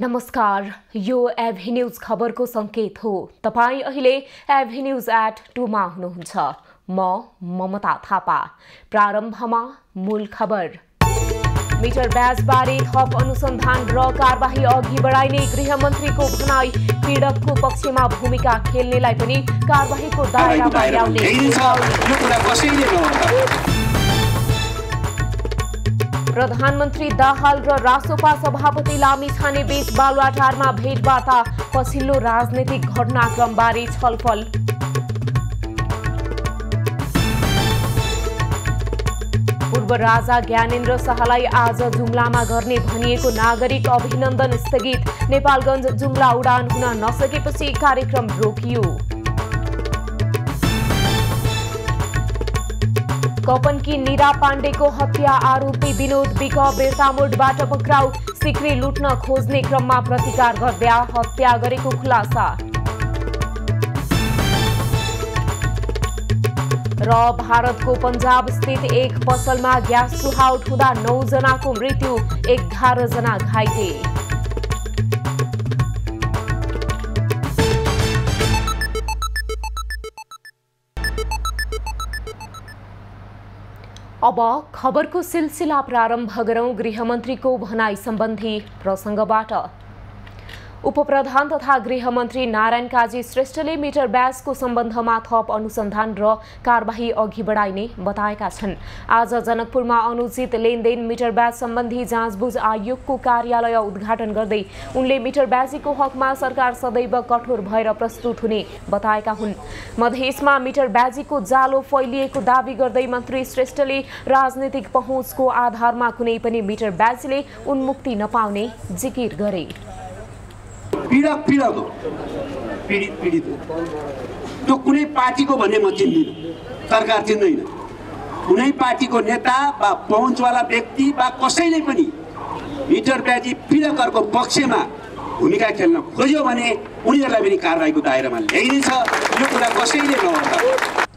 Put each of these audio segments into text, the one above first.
नमस्कार, यो एभेन्यूज खबरको संकेत हो। तपाई अहिले एभेन्यूज@2 मा हुनुहुन्छ। म ममता थापा। प्रारम्भमा मूल खबर। मिटर ब्याजबारे थप अनुसन्धान र कारबाही अघि बढाइने गृहमन्त्रीको भनाई। पीडकको पक्षमा भूमिका खेल्नेलाई पनि कारबाहीको दायरामा ल्याउने। प्रधानमन्त्री दाहाल र रासोपा सभापति लामिछाने बीच बालुवाटारमा भेटवार्ता। पछिल्लो राजनीतिक घटनाक्रमबारे छलफल। पूर्व राजा ज्ञानेन्द्र शाहलाई आज जुम्लामा गर्ने भनिएको नागरिक अभिनन्दन स्थगित। नेपालगञ्ज जुम्ला उडान हुन नसकेपछि कार्यक्रम रोकियो। कपनकी निरा पाण्डेको हत्या आरोपी विनोद विक बेर्तामोडबाट पक्राउ। सिक्री लुट्न खोज्ने क्रममा प्रतिकार गर्दा हत्या गरेको खुलासा। र भारतको पञ्जाब स्थित एक पसलमा ग्यास सुहाउट हुँदा 9 जनाको मृत्यु, 11 जना घाइते। अब खबरको सिलसिला प्रारम्भ गरौं गृहमन्त्रीको भनाई सम्बन्धी प्रसङ्गबाट। उपप्रधान तथा गृहमन्त्री नारायण काजी श्रेष्ठले मिटर ब्याजको सम्बन्धमा थप अनुसन्धान र कारबाही अघि बढाइने बताएका छन्। आज जनकपुरमा अनुचित लेनदेन मिटर ब्याज सम्बन्धी जाँचबुझ आयोगको कार्यालय उद्घाटन गर्दै उनले मिटर ब्याजीको हकमा सरकार सदैव कठोर भएर प्रस्तुत हुने बताएका हुन्। मधेसमा मिटर ब्याजीको जालो फैलिएको दावी गर्दै मन्त्री श्रेष्ठले राजनीतिक पहुँचको आधारमा कुनै पनि मिटर ब्याजीले उन्मुक्ति नपाउने जिकिर गरे। पीडक हो, पीडित हो। त्यो कुनै पार्टीको भन्ने म चिन्दिनँ, सरकार चिन्दैन। कुनै पार्टीको नेता वा पहुँचवाला व्यक्ति वा कसैले पनि मिटर ब्याजी पीडकहरूको पक्षमा भूमिका खेल्न खोज्यो भने उनीहरूलाई पनि कारबाहीको दायरामा ल्याइनेछ। यो कुरा कसैले नभन्छ।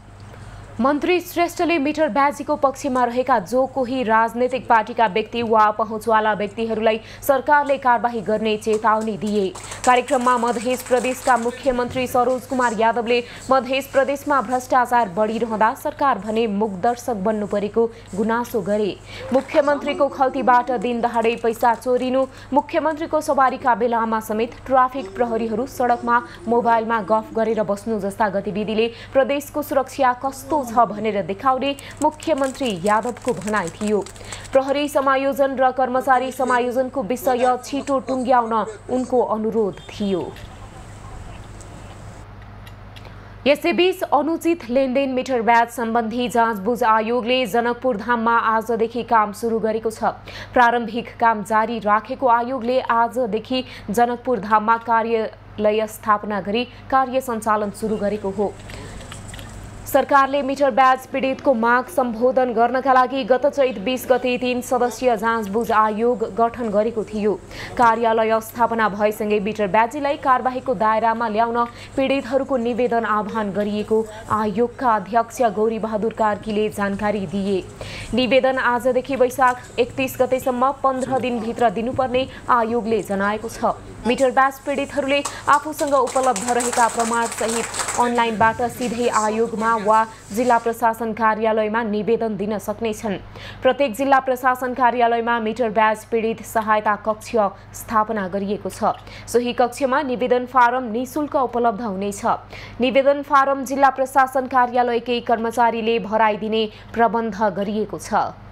मन्त्री श्रेष्ठले मिटर ब्याजीको पक्षमा रहेका जो कोही राजनैतिक पार्टीका व्यक्ति वा पहुँचवाला व्यक्तिहरूलाई सरकारले कारबाही गर्ने चेतावनी दिए। कार्यक्रममा मध्य प्रदेशका मुख्यमन्त्री सरोज कुमार यादवले मध्य प्रदेशमा भ्रष्टाचार बढिरहँदा सरकार भने मुखदर्शक बन्नु परेको गुनासो गरे। मुख्यमन्त्रीको खल्तीबाट दिन दहाडै पैसा चोरिनु, मुख्यमन्त्रीको सवारीका बेलामा समेत ट्राफिक प्रहरीहरू सडकमा मोबाइलमा गफ गरेर बस्नु जस्ता गतिविधिले प्रदेशको सुरक्षा कस्तो छ भनेर देखाउने मुख्यमन्त्री यादवको भनाइ थियो। प्रहरी समायोजन र कर्मचारी समायोजनको विषय छिटो टुङ्ग्याउन उनको अनुरोध थियो। यसैबीच अनुचित लेनदेन मिटर ब्याज सम्बन्धी जाँचबुझ आयोगले जनकपुर धाममा आजदेखि काम सुरु गरेको छ। प्रारम्भिक काम जारी राखेको आयोगले आजदेखि जनकपुर धाममा कार्यालय स्थापना गरी कार्य सञ्चालन सुरु गरेको हो। सरकारले मिटर ब्याज पीडितको माग सम्बोधन गर्नका लागि गत चैत 20 गते 3 सदस्यीय जाँचबुझ आयोग गठन गरेको थियो। कार्यालय स्थापना भएसँगै मिटर ब्याजीलाई कारबाहीको दायरामा ल्याउन पीडितहरूको निवेदन आह्वान गरिएको आयोगका अध्यक्ष गौरी बहादुर कार्कीले जानकारी दिए। निवेदन आजदेखि वैशाख 31 गतेसम्म 15 दिनभित्र दिनुपर्ने आयोगले जनाएको छ। मिटर ब्याज पीडितहरूले आफूसँग उपलब्ध रहेका प्रमाणसहित अनलाइनबाट सिधै आयोगमा वा जिल्ला प्रशासन कार्यालयमा निवेदन दिन सक्नेछन्। प्रत्येक जिल्ला प्रशासन कार्यालयमा मिटर ब्याज पीडित सहायता कक्ष स्थापना गरिएको छ। सोही कक्षमा निवेदन फारम निःशुल्क उपलब्ध हुनेछ। निवेदन फारम जिल्ला प्रशासन कार्यालयकै कर्मचारीले भराइदिने प्रबन्ध गरिएको छ।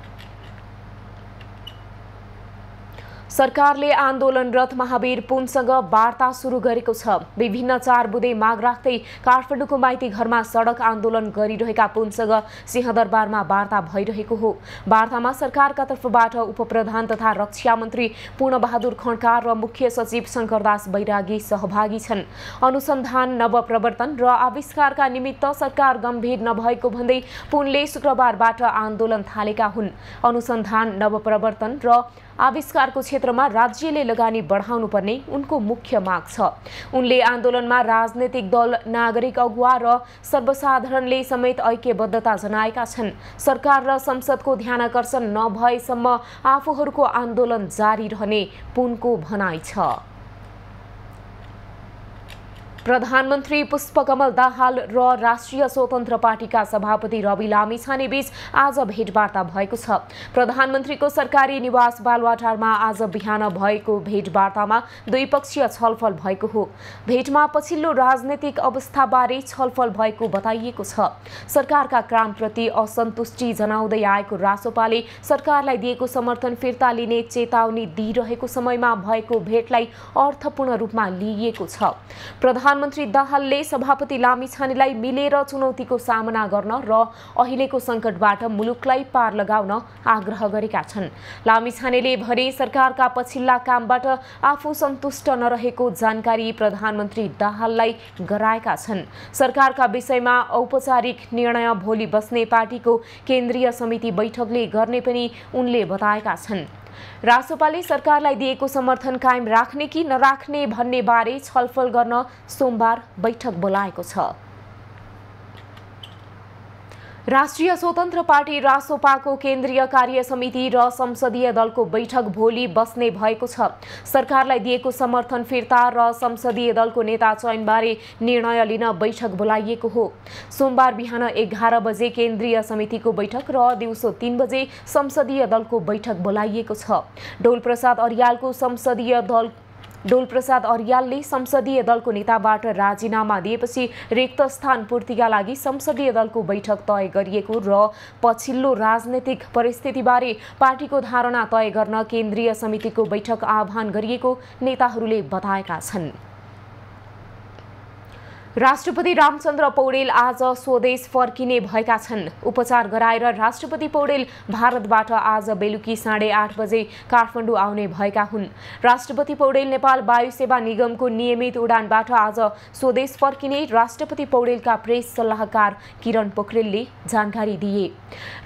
सरकारले आन्दोलनरत महावीर पुनसँग वार्ता सुरु गरेको छ। विभिन्न 4 बुँदे माग राख्दै काठमाडौँको माइती घरमा सडक आन्दोलन गरिरहेका पुनसँग सिंहदरबारमा वार्ता भइरहेको हो। वार्तामा सरकारका तर्फबाट उपप्रधान तथा रक्षा मन्त्री पूर्णबहादुर खड्का र मुख्य सचिव शंकरदास बैरागी सहभागी छन्। अनुसन्धान, नवप्रवर्तन र आविष्कारका निमित्त सरकार गम्भीर नभएको भन्दै पुनले शुक्रबारबाट आन्दोलन थालेका हुन्। अनुसन्धान, नवप्रवर्तन र आविष्कारको क्षेत्रमा राज्यले लगानी बढाउनु पर्ने उनको मुख्य माग छ। उनले आन्दोलनमा राजनैतिक दल, नागरिक अगुवा र सर्वसाधारणले समेत ऐक्यबद्धता जनाएका छन्। सरकार र संसदको ध्यानाकर्षण नभएसम्म आफूहरूको आन्दोलन जारी रहने पुनको भनाइ छ। प्रधानमन्त्री पुष्पकमल दाहाल र राष्ट्रिय स्वतन्त्र पार्टीका सभापति रवि लामिछाने बीच आज भेटवार्ता भएको छ। प्रधानमन्त्रीको सरकारी निवास बालुवाटारमा आज बिहान भएको भेटवार्तामा द्विपक्षीय छलफल भएको हो। भेटमा पछिल्लो राजनैतिक अवस्थाबारे छलफल भएको बताइएको छ। सरकारका कामप्रति असन्तुष्टि जनाउँदै आएको रासोपाले सरकारलाई दिएको समर्थन फिर्ता लिने चेतावनी दिइरहेको समयमा भएको भेटलाई अर्थपूर्ण रूपमा लिइएको छ। प्रधानमन्त्री दाहालले सभापति लामिछानेलाई मिलेर चुनौतीको सामना गर्न र अहिलेको सङ्कटबाट मुलुकलाई पार लगाउन आग्रह गरेका छन्। लामिछानेले भने सरकारका पछिल्ला कामबाट आफू सन्तुष्ट नरहेको जानकारी प्रधानमन्त्री दाहाललाई गराएका छन्। सरकारका विषयमा औपचारिक निर्णय भोलि बस्ने पार्टीको केन्द्रीय समिति बैठकले गर्ने पनि उनले बताएका छन्। रासोपाले सरकारलाई दिएको समर्थन कायम राख्ने कि नराख्ने भन्ने बारे छलफल गर्न सोमबार बैठक बोलाएको छ। राष्ट्रिय स्वतन्त्र पार्टी रासोपाको केन्द्रीय कार्य समिति र संसदीय दलको बैठक भोलि बस्ने भएको छ। सरकारलाई दिएको समर्थन फिर्ता र संसदीय दलको नेता चयनबारे निर्णय लिन बैठक बोलाइएको हो। सोमबार बिहान 11 बजे केन्द्रीय समितिको बैठक र दिउँसो 3 बजे संसदीय दलको बैठक बोलाइएको छ। डोलप्रसाद अर्यालले संसदीय दलको नेताबाट राजीनामा दिएपछि रिक्त स्थान पूर्तिका लागि संसदीय दलको बैठक तय गरिएको र पछिल्लो राजनैतिक परिस्थितिबारे पार्टीको धारणा तय गर्न केन्द्रीय समितिको बैठक आह्वान गरिएको नेताहरूले बताएका छन्। राष्ट्रपति रामचन्द्र पौडेल आज स्वदेश फर्किने भएका छन्। उपचार गराएर राष्ट्रपति पौडेल भारतबाट आज बेलुकी 8:30 बजे काठमाडौँ आउने भएका हुन्। राष्ट्रपति पौडेल नेपाल वायु सेवा निगमको नियमित उडानबाट आज स्वदेश फर्किने राष्ट्रपति पौडेलका प्रेस सल्लाहकार किरण पोखरेलले जानकारी दिए।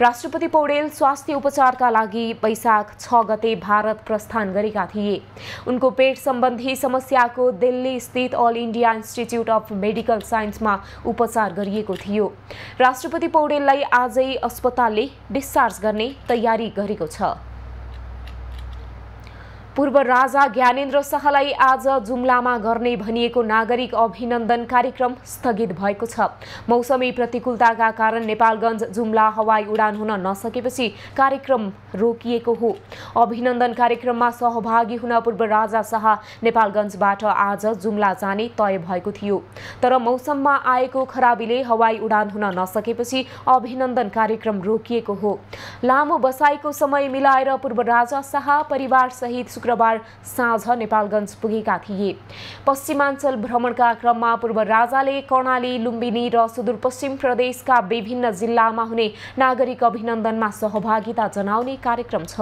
राष्ट्रपति पौडेल स्वास्थ्य उपचारका लागि वैशाख 6 गते भारत प्रस्थान गरेका थिए। उनको पेट सम्बन्धी समस्याको दिल्ली स्थित All India Institute of Medical साइन्समा उपचार गरिएको थियो। राष्ट्रपति पौडेललाई आजै अस्पतालले डिस्चार्ज गर्ने तयारी गरेको छ। पूर्व राजा ज्ञानेन्द्र शाहलाई आज जुम्लामा गर्ने भनिएको नागरिक अभिनन्दन कार्यक्रम स्थगित भएको छ। मौसमी प्रतिकूलताका कारण नेपालगञ्ज जुम्ला हवाई उडान हुन नसकेपछि कार्यक्रम रोकिएको हो। अभिनन्दन कार्यक्रममा सहभागी हुन पूर्व राजा शाह नेपालगञ्जबाट आज जुम्ला जाने तय भएको थियो। तर मौसममा आएको खराबीले हवाई उडान हुन नसकेपछि अभिनन्दन कार्यक्रम रोकिएको हो। लामो बसाइको समय मिलाएर पूर्व राजा शाह परिवार सहित शुक्रबार साँझ नेपालगञ्ज पुगेका थिए। पश्चिमाञ्चल भ्रमणका क्रममा पूर्व राजाले कर्णाली, लुम्बिनी र सुदूरपश्चिम प्रदेशका विभिन्न जिल्लामा हुने नागरिक अभिनन्दनमा सहभागिता जनाउने कार्यक्रम छ।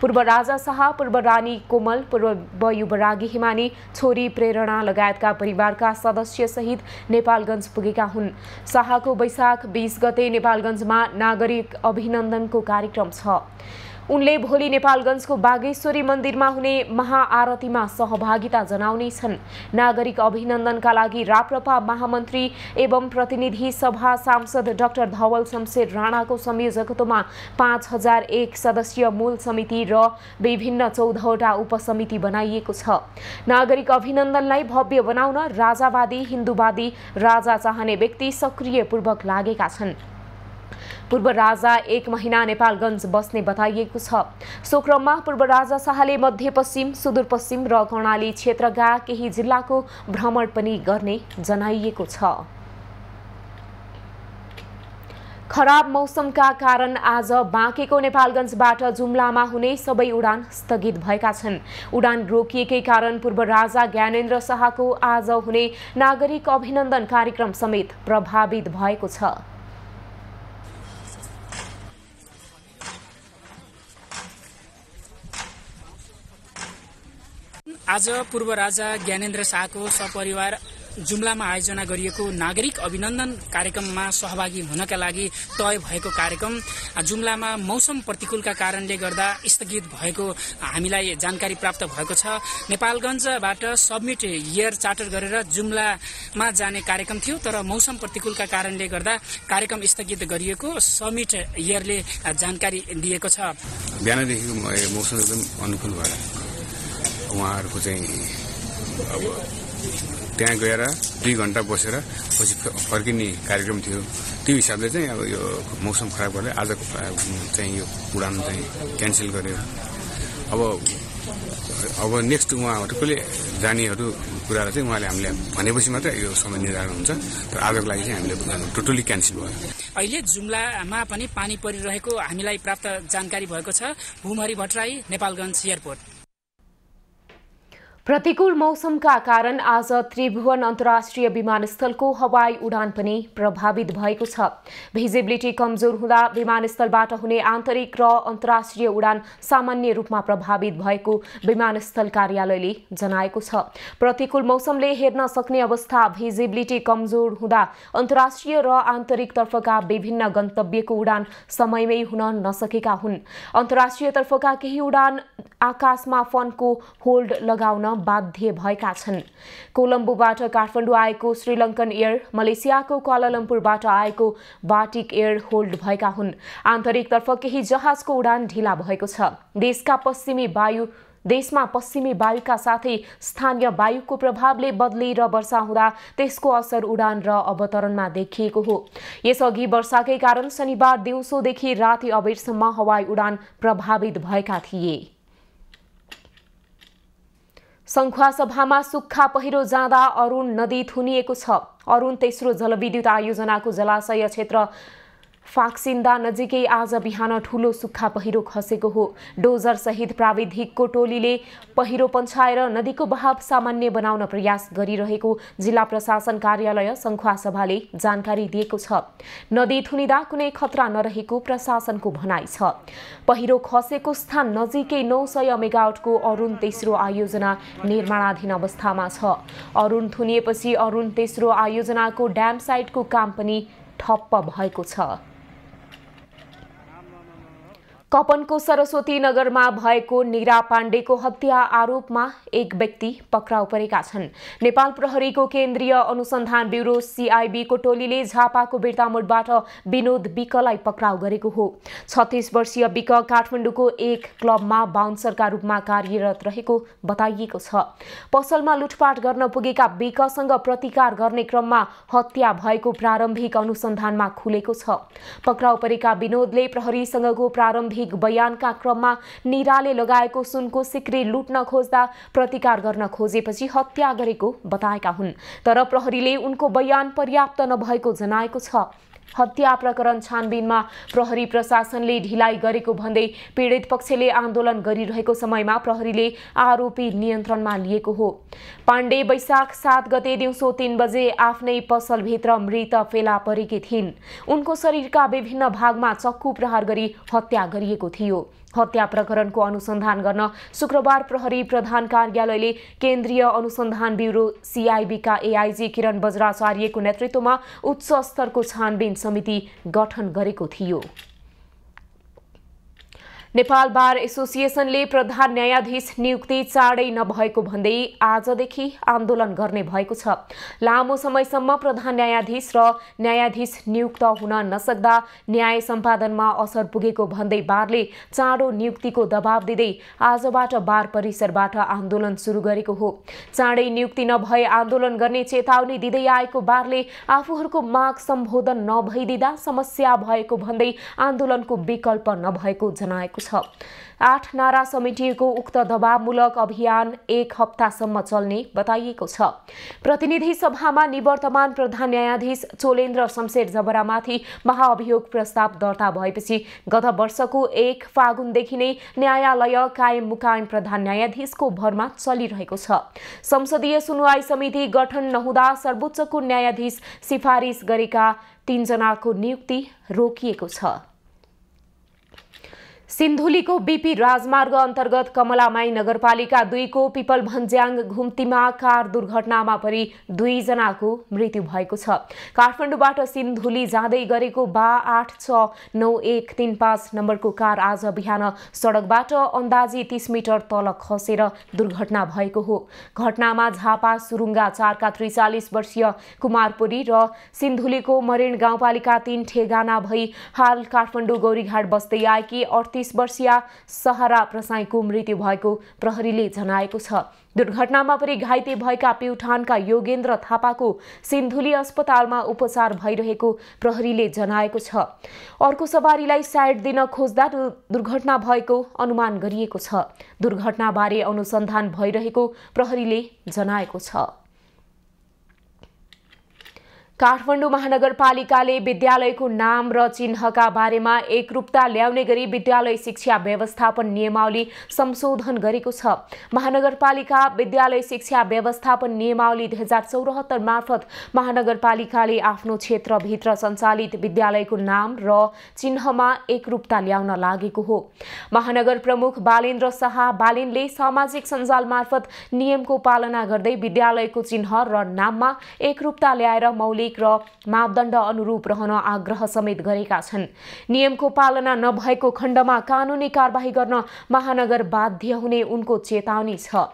पूर्व राजा शाह, पूर्व रानी कोमल, पूर्व युवरागी हिमानी, छोरी प्रेरणा लगायतका परिवारका सदस्य सहित नेपालगञ्ज पुगेका हुन्। शाहको वैशाख 20 गते नेपालगञ्जमा नागरिक अभिनन्दनको कार्यक्रम छ। उनले भोलि नेपालगञ्जको बागेश्वरी मन्दिरमा हुने महाआरतीमा सहभागिता जनाउने छन्। नागरिक अभिनन्दनका लागि राप्रपा महामन्त्री एवं प्रतिनिधि सभा सांसद डाक्टर धवल शमशेर राणाको संयोजकत्वमा 5001 सदस्यीय मूल समिति र विभिन्न 14वटा उपसमिति बनाइएको छ। नागरिक अभिनन्दनलाई भव्य बनाउन राजावादी, हिन्दूवादी, राजा चाहने व्यक्ति सक्रियपूर्वक लागेका छन्। पूर्व राजा 1 महिना नेपालगञ्ज बस्ने बताइएको छ। सो क्रममा पूर्व राजा शाहले मध्यपश्चिम, सुदूरपश्चिम र कर्णाली क्षेत्रका केही जिल्लाको भ्रमण पनि गर्ने जनाइएको छ। खराब मौसमका कारण आज बाँकेको नेपालगञ्जबाट जुम्लामा हुने सबै उडान स्थगित भएका छन्। उडान रोकिएकै कारण पूर्व राजा ज्ञानेन्द्र शाहको आज हुने नागरिक अभिनन्दन कार्यक्रम समेत प्रभावित भएको छ। आज पूर्व राजा ज्ञानेन्द्र शाहको सपरिवार जुम्लामा आयोजना गरिएको नागरिक अभिनन्दन कार्यक्रममा सहभागी हुनका लागि तय भएको कार्यक्रम जुम्लामा मौसम प्रतिकूलका कारणले गर्दा स्थगित भएको हामीलाई जानकारी प्राप्त भएको छ। नेपालगञ्जबाट सब्मिट एयर चार्टर गरेर जुम्लामा जाने कार्यक्रम थियो, तर मौसम प्रतिकूलका कारणले गर्दा कार्यक्रम स्थगित गरिएको सब्मिट एयरले जानकारी दिएको छ। बिहानदेखि मौसम एकदम अनुकूल भएर उहाँहरूको चाहिँ अब त्यहाँ गएर 2 घण्टा बसेर पछि फर्किने कार्यक्रम थियो। त्यो हिसाबले चाहिँ अब यो मौसम खराब गर्दै आज चाहिँ यो उडान चाहिँ क्यान्सल गर्यो। अब नेक्स्ट उहाँहरूले जानेहरू कुरालाई चाहिँ उहाँले हामीले भनेपछि मात्रै यो समय निर्धारण हुन्छ। तर आजको लागि चाहिँ हामीले टोटली क्यान्सल भयो। अहिले जुम्लामा पनि पानी परिरहेको हामीलाई प्राप्त जानकारी भएको छ। भूमहरि भट्टराई, नेपालगञ्ज एयरपोर्ट। प्रतिकूल मौसमका कारण आज त्रिभुवन अन्तर्राष्ट्रिय विमानस्थलको हवाई उडान पनि प्रभावित भएको छ। भिजिबिलिटी कमजोर हुँदा विमानस्थलबाट हुने आन्तरिक र अन्तर्राष्ट्रिय उडान सामान्य रूपमा प्रभावित भएको विमानस्थल कार्यालयले जनाएको छ। प्रतिकूल मौसमले हेर्न सक्ने अवस्था भिजिबिलिटी कमजोर हुँदा अन्तर्राष्ट्रिय र आन्तरिक तर्फका विभिन्न गन्तव्यको उडान समयमै हुन नसकेका हुन्। अन्तर्राष्ट्रिय तर्फका केही उडान आकाशमा फनको होल्ड लगाउन बाध्य भएका छन्। कोलम्बोबाट काठमाडौँ आएको श्रीलङ्कन एयर, मलेसियाको क्वालालम्पुरबाट आएको बाटिक एयर होल्ड भएका हुन्। आन्तरिकतर्फ केही जहाजको उडान ढिला भएको छ। देशमा पश्चिमी वायुका साथै स्थानीय वायुको प्रभावले बदली र वर्षा हुँदा त्यसको असर उडान र अवतरणमा देखिएको हो। यसअघि वर्षाकै कारण शनिबार दिउँसोदेखि राति अबेरसम्म हवाई उडान प्रभावित भएका थिए। संखुवासभामा सुक्खा पहिरो जाँदा अरुण नदी थुनिएको छ। अरुण तेस्रो जलविद्युत आयोजनाको जलाशय क्षेत्र फाक्सिन्दा नजिकै आज बिहान ठूलो सुक्खा पहिरो खसेको हो। डोजर सहित प्राविधिकको टोलीले पहिरो पन्छाएर नदीको बहाव सामान्य बनाउन प्रयास गरिरहेको जिल्ला प्रशासन कार्यालय संखुवासभाले जानकारी दिएको छ। नदी थुनिँदा कुनै खतरा नरहेको प्रशासनको भनाइ छ। पहिरो खसेको स्थान नजिकै 900 मेगावाटको अरुण तेस्रो आयोजना निर्माणाधीन अवस्थामा छ। अरुण थुनिएपछि अरुण तेस्रो आयोजनाको ड्याम साइटको काम पनि ठप्प भएको छ। कपनको सरस्वती नगरमा भएको निरा पाण्डेको हत्या आरोपमा एक व्यक्ति पक्राउ परेका छन्। नेपाल प्रहरीको केन्द्रीय अनुसन्धान ब्युरो CIB को टोलीले झापाको बिर्तामोडबाट विनोद विकलाई पक्राउ गरेको हो। 36 वर्षीय विक काठमाडौँको एक क्लबमा बाउन्सरका रूपमा कार्यरत रहेको बताइएको छ। पसलमा लुटपाट गर्न पुगेका विकसँग प्रतिकार गर्ने क्रममा हत्या भएको प्रारम्भिक अनुसन्धानमा खुलेको छ। पक्राउ परेका विनोदले प्रहरीसँगको प्रारम्भिक बयानका क्रममा निराले लगाएको सुनको सिक्री लुट्न खोज्दा प्रतिकार गर्न खोजेपछि हत्या गरेको बताएका हुन्। तर प्रहरीले उनको बयान पर्याप्त नभएको जनाएको छ। हत्या प्रकरण छानबिनमा प्रहरी प्रशासनले ढिलाइ गरेको भन्दै पीडित पक्षले आन्दोलन गरिरहेको समयमा प्रहरीले आरोपी नियन्त्रणमा लिएको हो। पाण्डे वैशाख 7 गते दिउँसो 3 बजे आफ्नै पसलभित्र मृत फेला परेकी थिइन्। उनको शरीरका विभिन्न भागमा चक्कु प्रहार गरी हत्या गरिएको थियो। हत्या प्रकरणको अनुसन्धान गर्न शुक्रबार प्रहरी प्रधान कार्यालयले केन्द्रीय अनुसन्धान ब्युरो CIB का AIG किरण बज्राचार्यको नेतृत्वमा उच्च स्तरको छानबिन समिति गठन गरेको थियो। नेपाल बार एसोसिएसनले प्रधान न्यायाधीश नियुक्ति चाँडै नभएको भन्दै आजदेखि आन्दोलन गर्ने भएको छ। लामो समयसम्म प्रधान न्यायाधीश र न्यायाधीश नियुक्त हुन नसक्दा न्याय सम्पादनमा असर पुगेको भन्दै बारले चाँडो नियुक्तिको दबाव दिँदै आजबाट बार परिसरबाट आन्दोलन सुरु गरेको हो। चाँडै नियुक्ति नभए आन्दोलन गर्ने चेतावनी दिँदै आएको बारले आफूहरूको माग सम्बोधन नभइदिँदा समस्या भएको भन्दै आन्दोलनको विकल्प नभएको जनाएको छ। 8 नारा समेटिएको उक्त दबावमूलक अभियान 1 हप्तासम्म चल्ने बताइएको छ। प्रतिनिधि सभामा निवर्तमान प्रधान न्यायाधीश चोलेन्द्र शमशेर जबरामाथि महाअभियोग प्रस्ताव दर्ता भएपछि गत वर्षको 1 फागुनदेखि नै न्यायालय कायम मुकायम प्रधान न्यायाधीशको भरमा चलिरहेको छ। संसदीय सुनवाई समिति गठन नहुँदा सर्वोच्चको न्यायाधीश सिफारिस गरेका 3 जनाको नियुक्ति रोकिएको छ। सिन्धुलीको BP राजमार्ग अन्तर्गत कमलामाई नगरपालिका 2 को पिपल भन्ज्याङ घुम्तीमा कार दुर्घटनामा परि 2 जनाको मृत्यु भएको छ। काठमाडौँबाट सिन्धुली जाँदै गरेको 869135 नम्बरको कार आज बिहान सडकबाट अन्दाजी 30 मिटर तल खसेर दुर्घटना भएको हो। घटनामा झापा सुरुङ्गा 4 का 43 वर्षीय कुमारपुरी र सिन्धुलीको मरेण गाउँपालिका 3 ठेगाना भई हाल काठमाडौँ गौरीघाट बस्दै आएकी 38 34 वर्षीय सहारा प्रसाईको मृत्यु भएको प्रहरीले जनाएको छ। दुर्घटनामा परि घाइते भएका प्युठानका योगेन्द्र थापाको सिन्धुली अस्पतालमा उपचार भइरहेको प्रहरीले जनाएको छ। अर्को सवारीलाई साइड दिन खोज्दा दुर्घटना भएको अनुमान गरिएको छ। दुर्घटनाबारे अनुसन्धान भइरहेको प्रहरीले जनाएको छ। काठमाडौँ महानगरपालिकाले विद्यालयको नाम र चिन्हका बारेमा एकरूपता ल्याउने गरी विद्यालय शिक्षा व्यवस्थापन नियमावली संशोधन गरेको छ। महानगरपालिका विद्यालय शिक्षा व्यवस्थापन नियमावली 2074 मार्फत महानगरपालिकाले आफ्नो क्षेत्रभित्र सञ्चालित विद्यालयको नाम र चिन्हमा एकरूपता ल्याउन लागेको हो। महानगर प्रमुख बालेन्द्र शाह बालेनले सामाजिक सञ्जाल मार्फत नियमको पालना गर्दै विद्यालयको चिन्ह र नाममा एकरूपता ल्याएर मौलिक र मापदण्ड अनुरूप रहन आग्रह समेत गरेका छन्। नियमको पालना नभएको खण्डमा कानुनी कारबाही गर्न महानगर बाध्य हुने उनको चेतावनी छ।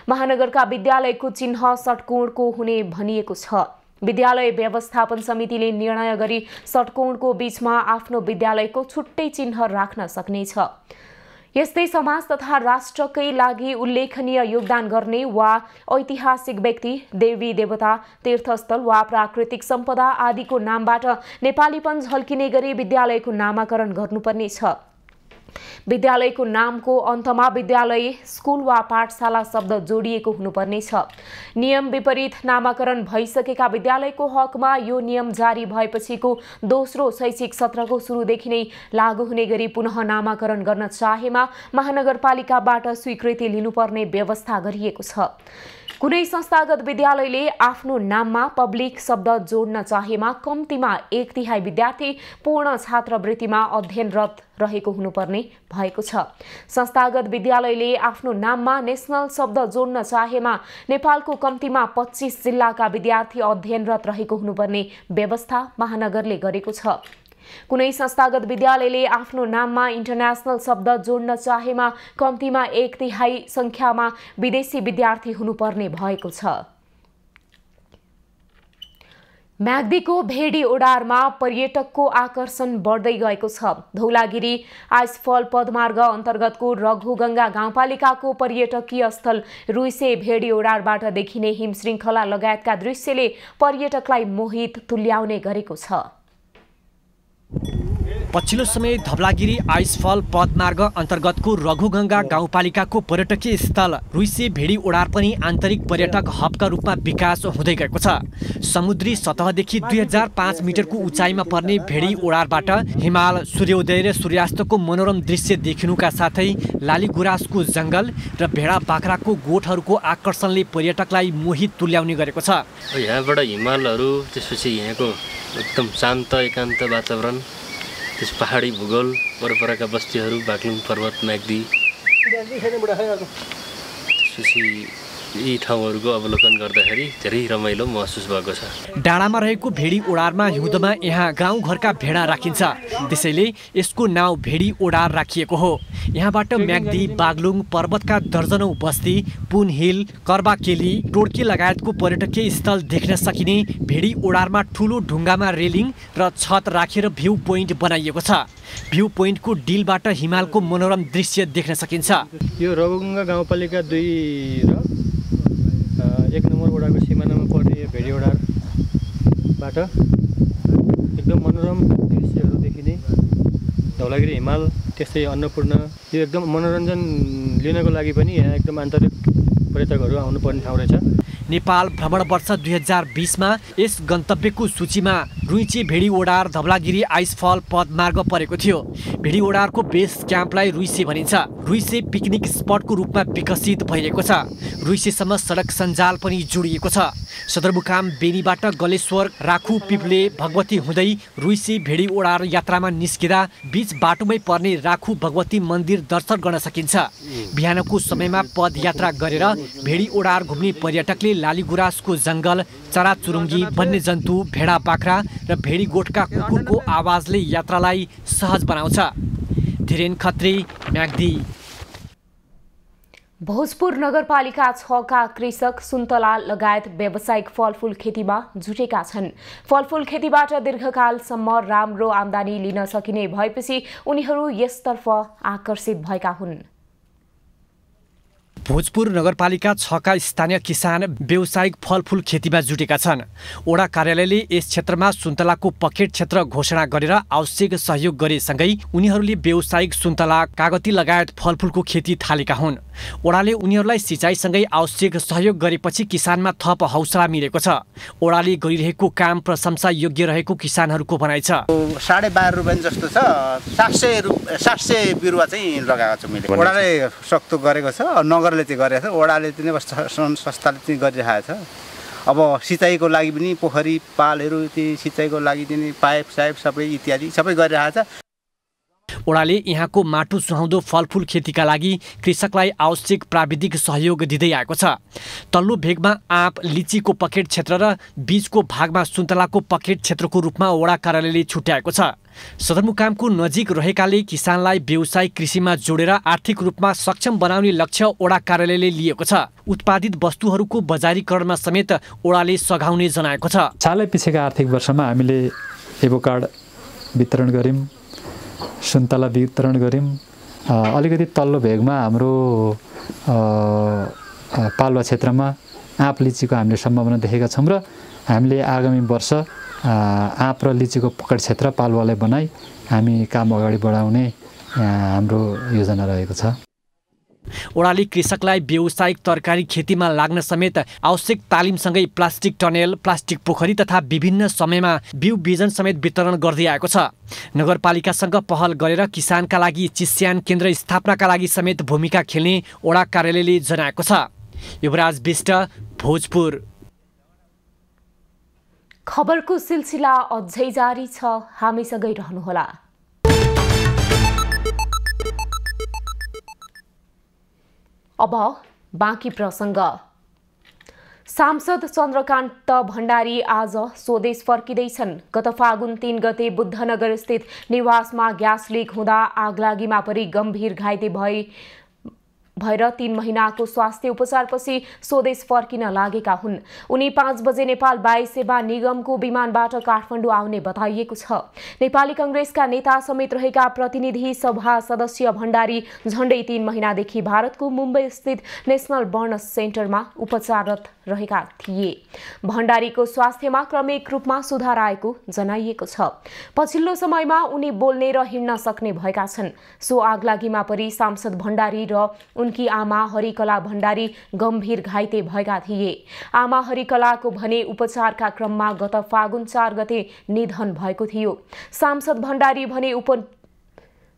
महानगरका विद्यालयको चिन्ह षट्कोणको हुने भनिएको छ। विद्यालय व्यवस्थापन समितिले निर्णय गरी षट्कोणको बीचमा आफ्नो विद्यालयको छुट्टै चिन्ह राख्न सक्नेछ। यस्तै समाज तथा राष्ट्रकै लागि उल्लेखनीय योगदान गर्ने वा ऐतिहासिक व्यक्ति, देवी देवता, तीर्थस्थल वा प्राकृतिक सम्पदा आदिको नामबाट नेपालीपन झल्किने गरी विद्यालयको नामाकरण गर्नुपर्नेछ। विद्यालयको नामको अन्तमा विद्यालय, स्कुल वा पाठशाला शब्द जोडिएको हुनुपर्नेछ। नियम विपरीत नामाकरण भइसकेका विद्यालयको हकमा यो नियम जारी भएपछिको दोस्रो शैक्षिक सत्रको सुरुदेखि नै लागू हुने गरी पुनः नामाकरण गर्न चाहेमा महानगरपालिकाबाट स्वीकृति लिनुपर्ने व्यवस्था गरिएको छ। कुनै संस्थागत विद्यालयले आफ्नो नाममा पब्लिक शब्द जोड्न चाहेमा कम्तीमा 1/3 विद्यार्थी पूर्ण छात्रवृत्तिमा अध्ययनरत रहेको हुनुपर्ने भएको छ। संस्थागत विद्यालयले आफ्नो नाममा नेशनल शब्द जोड्न चाहेमा नेपालको कम्तीमा 25 जिल्लाका विद्यार्थी अध्ययनरत रहेको हुनुपर्ने व्यवस्था महानगरले गरेको छ। कुनै संस्थागत विद्यालयले आफ्नो नाममा इन्टरनेशनल शब्द जोड्न चाहेमा कम्तीमा 1/3 संख्यामा विदेशी विद्यार्थी हुनुपर्ने भएको छ। म्याग्दीको भेडी ओडारमा पर्यटकको आकर्षण बढ्दै गएको छ। धौलागिरी आइसफल पदमार्ग अन्तर्गतको रघुगङ्गा गाउँपालिकाको पर्यटकीय स्थल रुइसे भेडी ओडारबाट देखिने हिमश्रृङ्खला लगायतका दृश्यले पर्यटकलाई मोहित तुल्याउने गरेको छ। पछिल्लो समय धवलागिरी आइसफल पदमार्ग अन्तर्गतको रघुगङ्गा गाउँपालिकाको पर्यटकीय स्थल रुइसे भेडी ओडार पनि आन्तरिक पर्यटक हबका रूपमा विकास हुँदै गएको छ। समुद्री सतहदेखि 2005 मिटरको उचाइमा पर्ने भेडी ओडारबाट हिमाल, सूर्योदय र सूर्यास्तको मनोरम दृश्य देखिनुका साथै लाली गुराँसको जङ्गल र भेडा बाख्राको गोठहरूको आकर्षणले पर्यटकलाई मोहित तुल्याउने गरेको छ। यहाँबाट हिमालहरू, त्यसपछि यहाँको एकदम शान्त एकान्त वातावरण, त्यस पहाडी भूगोल, वरपरका बस्तीहरू, बागलुङ पर्वत, म्याग्दी, त्यसपछि यी ठाउँहरूको अवलोकन गर्दाखेरि धेरै रमाइलो महसुस भएको छ। डाँडामा रहेको भेडी ओडारमा हिउँदमा यहाँ गाउँघरका भेडा राखिन्छ, त्यसैले यसको नाउँ भेडी ओडार राखिएको हो। यहाँबाट म्याग्दी, बागलुङ पर्वतका दर्जनौं बस्ती, पुन हिल, कर्बाकेली, टोड्के लगायतको पर्यटकीय स्थल देख्न सकिने भेडी ओडारमा ठुलो ढुङ्गामा रेलिङ र छत राखेर भ्यू पोइन्ट बनाइएको छ। भ्यू पोइन्टको डिलबाट हिमालको मनोरम दृश्य देख्न सकिन्छ। यो रघुगङ्गा गाउँपालिका 2 र 1 नम्बर वडाको सिमानामा पर्ने यो भेडी ओडारबाट एकदम मनोरम दृश्यहरू देखिने धौलागिरी हिमाल, त्यस्तै अन्नपूर्ण, यो एकदम मनोरञ्जन लिनको लागि पनि यहाँ एकदम आन्तरिक पर्यटकहरू आउनुपर्ने ठाउँ रहेछ। नेपाल भ्रमण वर्ष 2020 मा यस गन्तव्यको सूचीमा रुइचे भेडी ओडार धवलागिरी आइसफल पदमार्ग परेको थियो। भेडी ओडारको बेस क्याम्पलाई रुइसे भनिन्छ। रुइसे पिकनिक स्पटको रूपमा विकसित भइरहेको छ। रुइसेसम्म सडक सञ्जाल पनि जोडिएको छ। सदरमुकाम बेनीबाट गलेश्वर, राखु, पिप्ले, भगवती हुँदै रुइसे भेडी ओडार यात्रामा निस्किँदा बीच बाटोमै पर्ने राखु भगवती मन्दिर दर्शन गर्न सकिन्छ। बिहानको समयमा पदयात्रा गरेर भेडी ओडार घुम्ने पर्यटकले लालीगुराँसको जङ्गल, चराचुरुङ्गी, वन्यजन्तु, भेडा बाख्रा र भेडी गोठका कुकुरको आवाजले यात्रालाई सहज बनाउँछ। धीरेन खत्री, म्याग्दी। भोजपुर नगरपालिका 6 का कृषक सुन्तला लगायत व्यावसायिक फलफूल खेतीमा जुटेका छन्। फलफूल खेतीबाट दीर्घकालसम्म राम्रो आम्दानी लिन सकिने भएपछि उनीहरू यसतर्फ आकर्षित भएका हुन्। भोजपुर नगरपालिका 6 का स्थानीय किसान व्यावसायिक फलफूल खेतीमा जुटेका छन्। वडा कार्यालयले यस क्षेत्रमा सुन्तलाको पकेट क्षेत्र घोषणा गरेर आवश्यक सहयोग गरेसँगै उनीहरूले व्यावसायिक सुन्तला, कागती लगायत फलफूलको खेती थालेका हुन्। वडाले उनीहरूलाई सिँचाइसँगै आवश्यक सहयोग गरेपछि किसानमा थप हौसला मिलेको छ। वडाले गरिरहेको काम प्रशंसा योग्य रहेको किसानहरूको भनाइ छ। 12.5 रुपैयाँ जस्तो छ, 700 बिरुवा चाहिँ लगाएको छु मैले। वडाले सक्तो गरेको छ, नगरले चाहिँ गरेको छ, वडाले चाहिँ संस्थाले चाहिँ गरिरहेको छ। अब सिँचाइको लागि पनि पोखरी पालहरू, त्यो सिँचाइको लागि चाहिँ पाइप सबै इत्यादि सबै गरिरहेको छ। वडाले यहाँको माटो सुहाउँदो फलफूल खेतीका लागि कृषकलाई आवश्यक प्राविधिक सहयोग दिँदै आएको छ। तल्लो भेगमा आँप, लिचीको पकेट क्षेत्र र बीचको भागमा सुन्तलाको पकेट क्षेत्रको रूपमा वडा कार्यालयले छुट्याएको छ। सदरमुकामको नजिक रहेकाले किसानलाई व्यावसायिक कृषिमा जोडेर आर्थिक रूपमा सक्षम बनाउने लक्ष्य वडा कार्यालयले लिएको छ। उत्पादित वस्तुहरूको बजारीकरणमा समेत वडाले सघाउने जनाएको छ। सालै पछिका आर्थिक वर्षमा हामीले एभोकाड वितरण गर्यौँ, सुन्तला वितरण गर्यौँ। अलिकति तल्लो भेगमा हाम्रो पालुवा क्षेत्रमा आँप लिचीको हामीले सम्भावना देखेका छौँ र हामीले आगामी वर्ष आँप र लिचीको पकड क्षेत्र पालुवालाई बनाई हामी काम अगाडि बढाउने हाम्रो योजना रहेको छ। वडाले कृषकलाई व्यावसायिक तरकारी खेतीमा लाग्न समेत आवश्यक तालिमसँगै प्लास्टिक टनेल, प्लास्टिक पोखरी तथा विभिन्न समयमा बिउ बिजन समेत वितरण गर्दै आएको छ। नगरपालिकासँग पहल गरेर किसानका लागि चिस्यान केन्द्र स्थापनाका लागि समेत भूमिका खेल्ने वडा कार्यालयले जनाएको छ। युवराज बिष्ट, भोजपुर। खबरको सिलसिला अझै जारी छ, हामीसँगै रहनुहोला। अब बाँकी प्रसङ्ग। सांसद चन्द्रकान्त भण्डारी आज स्वदेश फर्किँदैछन्। गत फागुन 3 गते बुद्धनगर स्थित निवासमा ग्यास लिक हुँदा आगलागीमा परि गम्भीर घाइते भएर 3 महिनाको स्वास्थ्य उपचारपछि स्वदेश फर्किन लागेका हुन्। उनी 5 बजे नेपाल वायु सेवा निगमको विमानबाट काठमाडौँ आउने बताइएको छ। नेपाली कांग्रेसका नेता समेत रहेका प्रतिनिधि सभा सदस्य भण्डारी झण्डै 3 महिनादेखि भारतको मुम्बई स्थित नेशनल बर्न सेन्टरमा उपचाररत रहेका थिए। भण्डारीको स्वास्थ्यमा क्रमिक रूपमा सुधार आएको जनाइएको छ। पछिल्लो समयमा उनी बोल्ने र हिँड्न सक्ने भएका छन्। सो आगलागीमा परि सांसद भण्डारी र उनकी आमा हरिकला भण्डारी गम्भीर घाइते भएका थिए। आमा हरिकलाको भने उपचारका क्रममा गत फागुन 4 गते निधन भएको थियो। सांसद भण्डारी भने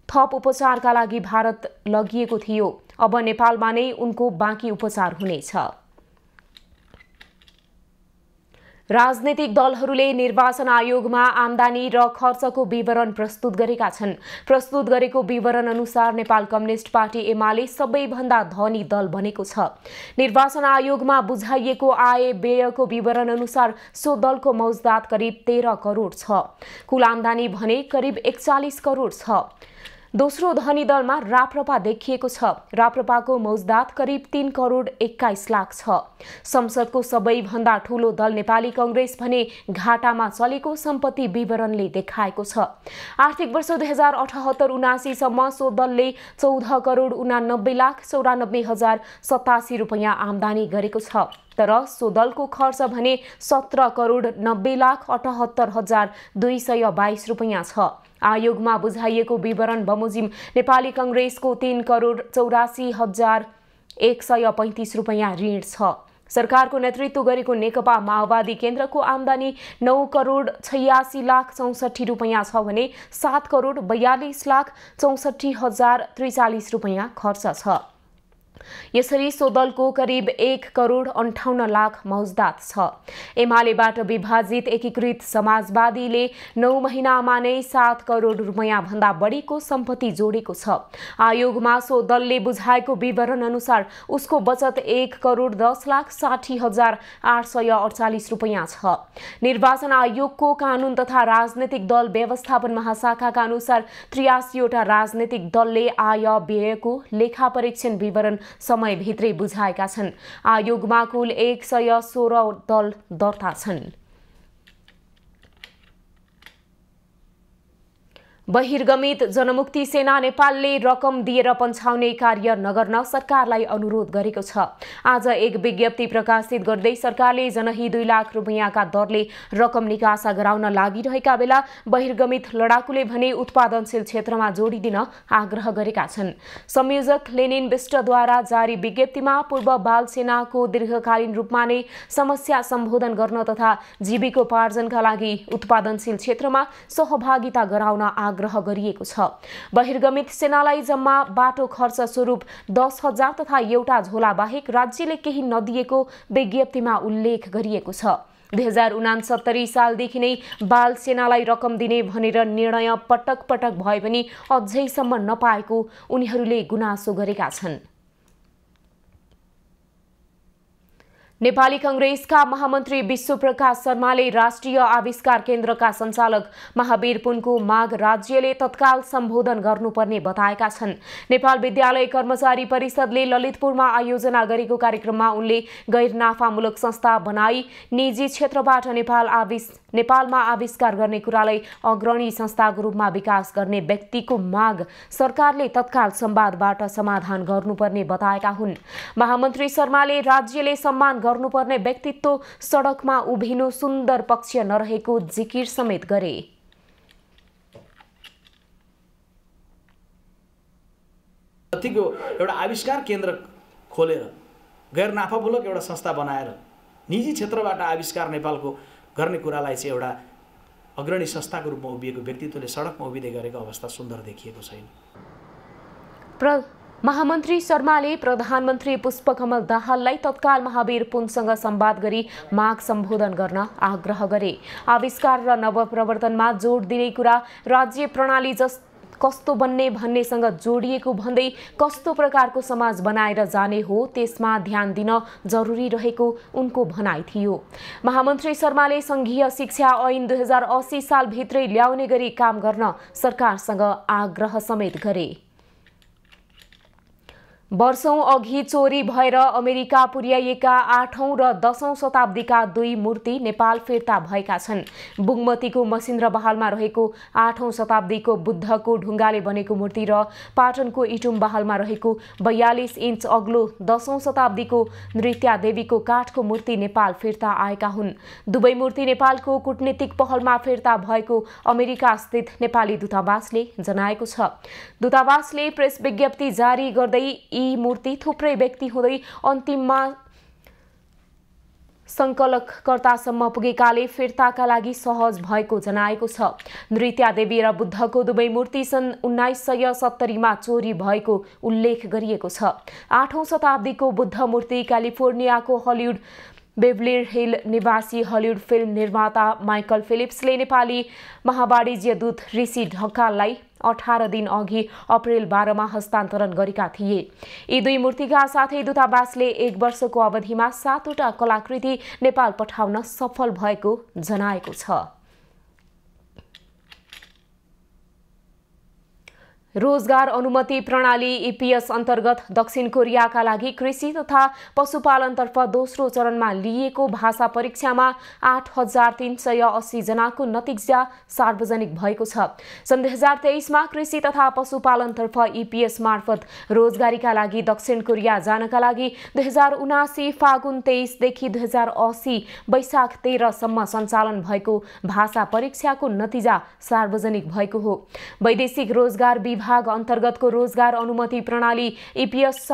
थप उपचारका लागि भारत लगिएको थियो। अब नेपालमा नै उनको बाँकी उपचार हुनेछ। राजनीतिक दलहरूले निर्वाचन आयोगमा आम्दानी र खर्चको विवरण प्रस्तुत गरेका छन्। प्रस्तुत गरेको विवरण अनुसार नेपाल कम्युनिस्ट पार्टी एमाले सबैभन्दा धनी दल बनेको छ। निर्वाचन आयोगमा बुझाइएको आय व्ययको विवरण अनुसार सो दलको मौजदात करिब 13 करोड छ। कुल आम्दानी भने करिब 41 करोड छ। दोस्रो धनी दलमा राप्रपा देखिएको छ। राप्रपाको मौजदात करिब 3 करोड 21 लाख छ। संसदको सबैभन्दा ठूलो दल नेपाली कांग्रेस भने घाटामा चलेको सम्पत्ति विवरणले देखाएको छ। आर्थिक वर्ष 2078-79 सम्म सो दलले 14 करोड 89 लाख 94,087 रुपैयाँ आम्दानी गरेको छ। तर सो दलको खर्च भने 17 करोड 90 लाख 78,222 रुपैयाँ छ। आयोगमा बुझाइएको विवरण बमोजिम नेपाली कांग्रेसको 3 करोड 84,135 रुपैयाँ ऋण छ। सरकारको नेतृत्व गरेको नेकपा माओवादी केन्द्रको आम्दानी 9 करोड 86 लाख 64 रुपैयाँ छ भने 7 करोड 42 लाख 64,043 रुपैयाँ खर्च छ। यसरी सो दलको करिब 1 करोड 58 लाख मौजदात छ। एमालेबाट विभाजित एकीकृत समाजवादीले 9 महिनामा नै 7 करोड रुपैयाँ भन्दा बढीको सम्पत्ति जोडेको छ। आयोगमा सो दलले बुझाएको विवरण अनुसार उसको बचत 1 करोड 10 लाख 60,848 रुपैयाँ छ। निर्वाचन आयोगको कानून तथा राजनीतिक दल व्यवस्थापन महाशाखाका अनुसार 83 वटा राजनीतिक दलले आय व्ययको लेखा परीक्षण विवरण समयभित्रै बुझाएका छन्। आयोगमा कुल 116 दल दर्ता छन्। बहिर्गमित जनमुक्ति सेना नेपालले रकम दिएर पन्छाउने कार्य नगर्न सरकारलाई अनुरोध गरेको छ। आज एक विज्ञप्ति प्रकाशित गर्दै सरकारले जनही 2 लाख रुपैयाँका दरले रकम निकासा गराउन लागिरहेका बेला बहिर्गमित लडाकुले भने उत्पादनशील क्षेत्रमा जोडिदिन आग्रह गरेका छन्। संयोजक लेनिन विष्टद्वारा जारी विज्ञप्तिमा पूर्व बाल सेनाको दीर्घकालीन रूपमा नै समस्या सम्बोधन गर्न तथा जीविकोपार्जनका लागि उत्पादनशील क्षेत्रमा सहभागिता गराउन आग्रह गरिएको छ। बहिर्गमित सेनालाई जम्मा बाटो खर्च स्वरूप 10,000 तथा एउटा झोला बाहेक राज्यले केही नदिएको विज्ञप्तिमा उल्लेख गरिएको छ। 2069 सालदेखि नै बाल सेनालाई रकम दिने भनेर निर्णय पटक पटक भए पनि अझैसम्म नपाएको उनीहरूले गुनासो गरेका छन्। नेपाली कांग्रेसका महामन्त्री विश्वप्रकाश शर्माले राष्ट्रिय आविष्कार केन्द्रका सञ्चालक महावीर पुनको माग राज्यले तत्काल सम्बोधन गर्नुपर्ने बताएका छन्। नेपाल विद्यालय कर्मचारी परिषदले ललितपुरमा आयोजना गरेको कार्यक्रममा उनले गैर नाफामूलक संस्था बनाई निजी क्षेत्रबाट नेपालमा आविष्कार गर्ने कुरालाई अग्रणी संस्थाको रूपमा विकास गर्ने व्यक्तिको माग सरकारले तत्काल संवादबाट समाधान गर्नुपर्ने बताएका हुन्। महामन्त्री शर्माले राज्यले सम्मान गर्नुपर्ने व्यक्तित्व सडकमा उभिनु सुन्दर पक्ष नरहेको जिकिर समेत गरे। जतिको एउटा आविष्कार केन्द्र खोलेर गैर नाफामूलक एउटा संस्था बनाएर निजी क्षेत्रबाट आविष्कार नेपालको गर्ने कुरालाई चाहिँ एउटा अग्रणी संस्थाको रूपमा उभिएको व्यक्तित्वले सडकमा उभिँदै गरेको अवस्था सुन्दर देखिएको छैन। महामन्त्री शर्माले प्रधानमन्त्री पुष्पकमल दाहाललाई तत्काल महावीर पुनसँग संवाद गरी माग सम्बोधन गर्न आग्रह गरे। आविष्कार र नवप्रवर्तनमा जोड दिने कुरा राज्य प्रणाली कस्तो बन्ने भन्नेसँग जोडिएको भन्दै कस्तो प्रकारको समाज बनाएर जाने हो त्यसमा ध्यान दिन जरुरी रहेको उनको भनाइ थियो। महामन्त्री शर्माले संघीय शिक्षा ऐन 2080 साल भित्रै ल्याउने गरी काम गर्न सरकारसँग आग्रह समेत गरे। वर्षौं अघि चोरी भएर अमेरिका पुर्याइएका 8औं र 10औं शताब्दीका 2 मूर्ति नेपाल फिर्ता भएका छन्। बुङमतीको मसिन्द्र बहालमा रहेको 8औं शताब्दीको बुद्धको ढुङ्गाले बनेको मूर्ति र पाटनको इटुम बहालमा रहेको 42 इन्च अग्लो 10औं शताब्दीको नृत्या देवीको काठको मूर्ति नेपाल फिर्ता आएका हुन्। दुवै मूर्ति नेपालको कूटनीतिक पहलमा फिर्ता भएको अमेरिका स्थित नेपाली दूतावासले जनाएको छ। दूतावासले प्रेस विज्ञप्ति जारी गर्दै यी मूर्ति थुप्रै व्यक्ति हुँदै अन्तिममा संकलककर्तासम्म पुगेकाले फिर्ताका लागि सहज भएको जनाएको छ। नृत्या देवी र बुद्धको दुवै मूर्ति सन् 1970 मा चोरी भएको उल्लेख गरिएको छ। 8औं शताब्दीको बुद्ध मूर्ति क्यालिफोर्नियाको हलिउड बेभली हिल निवासी हलिउड फिल्म निर्माता माइकल फिलिप्सले नेपाली महावाणिज्य दूत ऋषि ढकाललाई 18 दिन अघि अप्रिल 12 मा हस्तान्तरण गरेका थिए। यी 2 मूर्तिका साथै दूतावासले 1 वर्षको अवधिमा 7 वटा कलाकृति नेपाल पठाउन सफल भएको जनाएको छ। रोजगार अनुमति प्रणाली ईपीएस अन्तर्गत दक्षिण कोरियाका लागि कृषि तथा पशुपालनतर्फ दोस्रो चरणमा लिएको भाषा परीक्षामा 8,380 जनाको नतिजा सार्वजनिक भएको छ। सन् 2023 मा कृषि तथा पशुपालनतर्फ ईपीएस मार्फत रोजगारीका लागि दक्षिण कोरिया जानका लागि 2079 फागुन 23 देखि 2080 वैशाख 13 सम्म सञ्चालन भएको भाषा परीक्षाको नतिजा सार्वजनिक भएको हो। वैदेशिक रोजगार विभाग अन्तर्गतको रोजगार अनुमति प्रणाली ईपीएस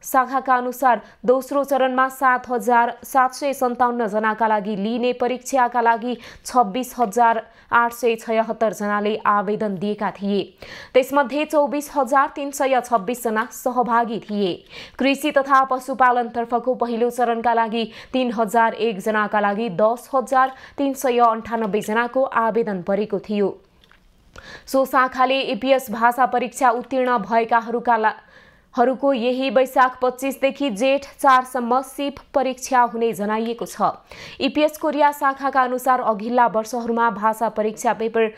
शाखाका अनुसार दोस्रो चरणमा 7,757 जनाका लागि लिने परीक्षाका लागि 26,876 जनाले आवेदन दिएका थिए। त्यसमध्ये 24,326 जना सहभागी थिए। कृषि तथा पशुपालनतर्फको पहिलो चरणका लागि 3,001 जनाका लागि 10,398 जनाको आवेदन परेको थियो। सो शाखाले ईपीएस भाषा परीक्षा उत्तीर्ण भएकाहरूको यही वैशाख 25 देखि जेठ 4 सम्म सिप परीक्षा हुने जनाइएको छ। ईपीएस कोरिया शाखाका अनुसार अघिल्ला वर्षहरूमा भाषा परीक्षा पेपर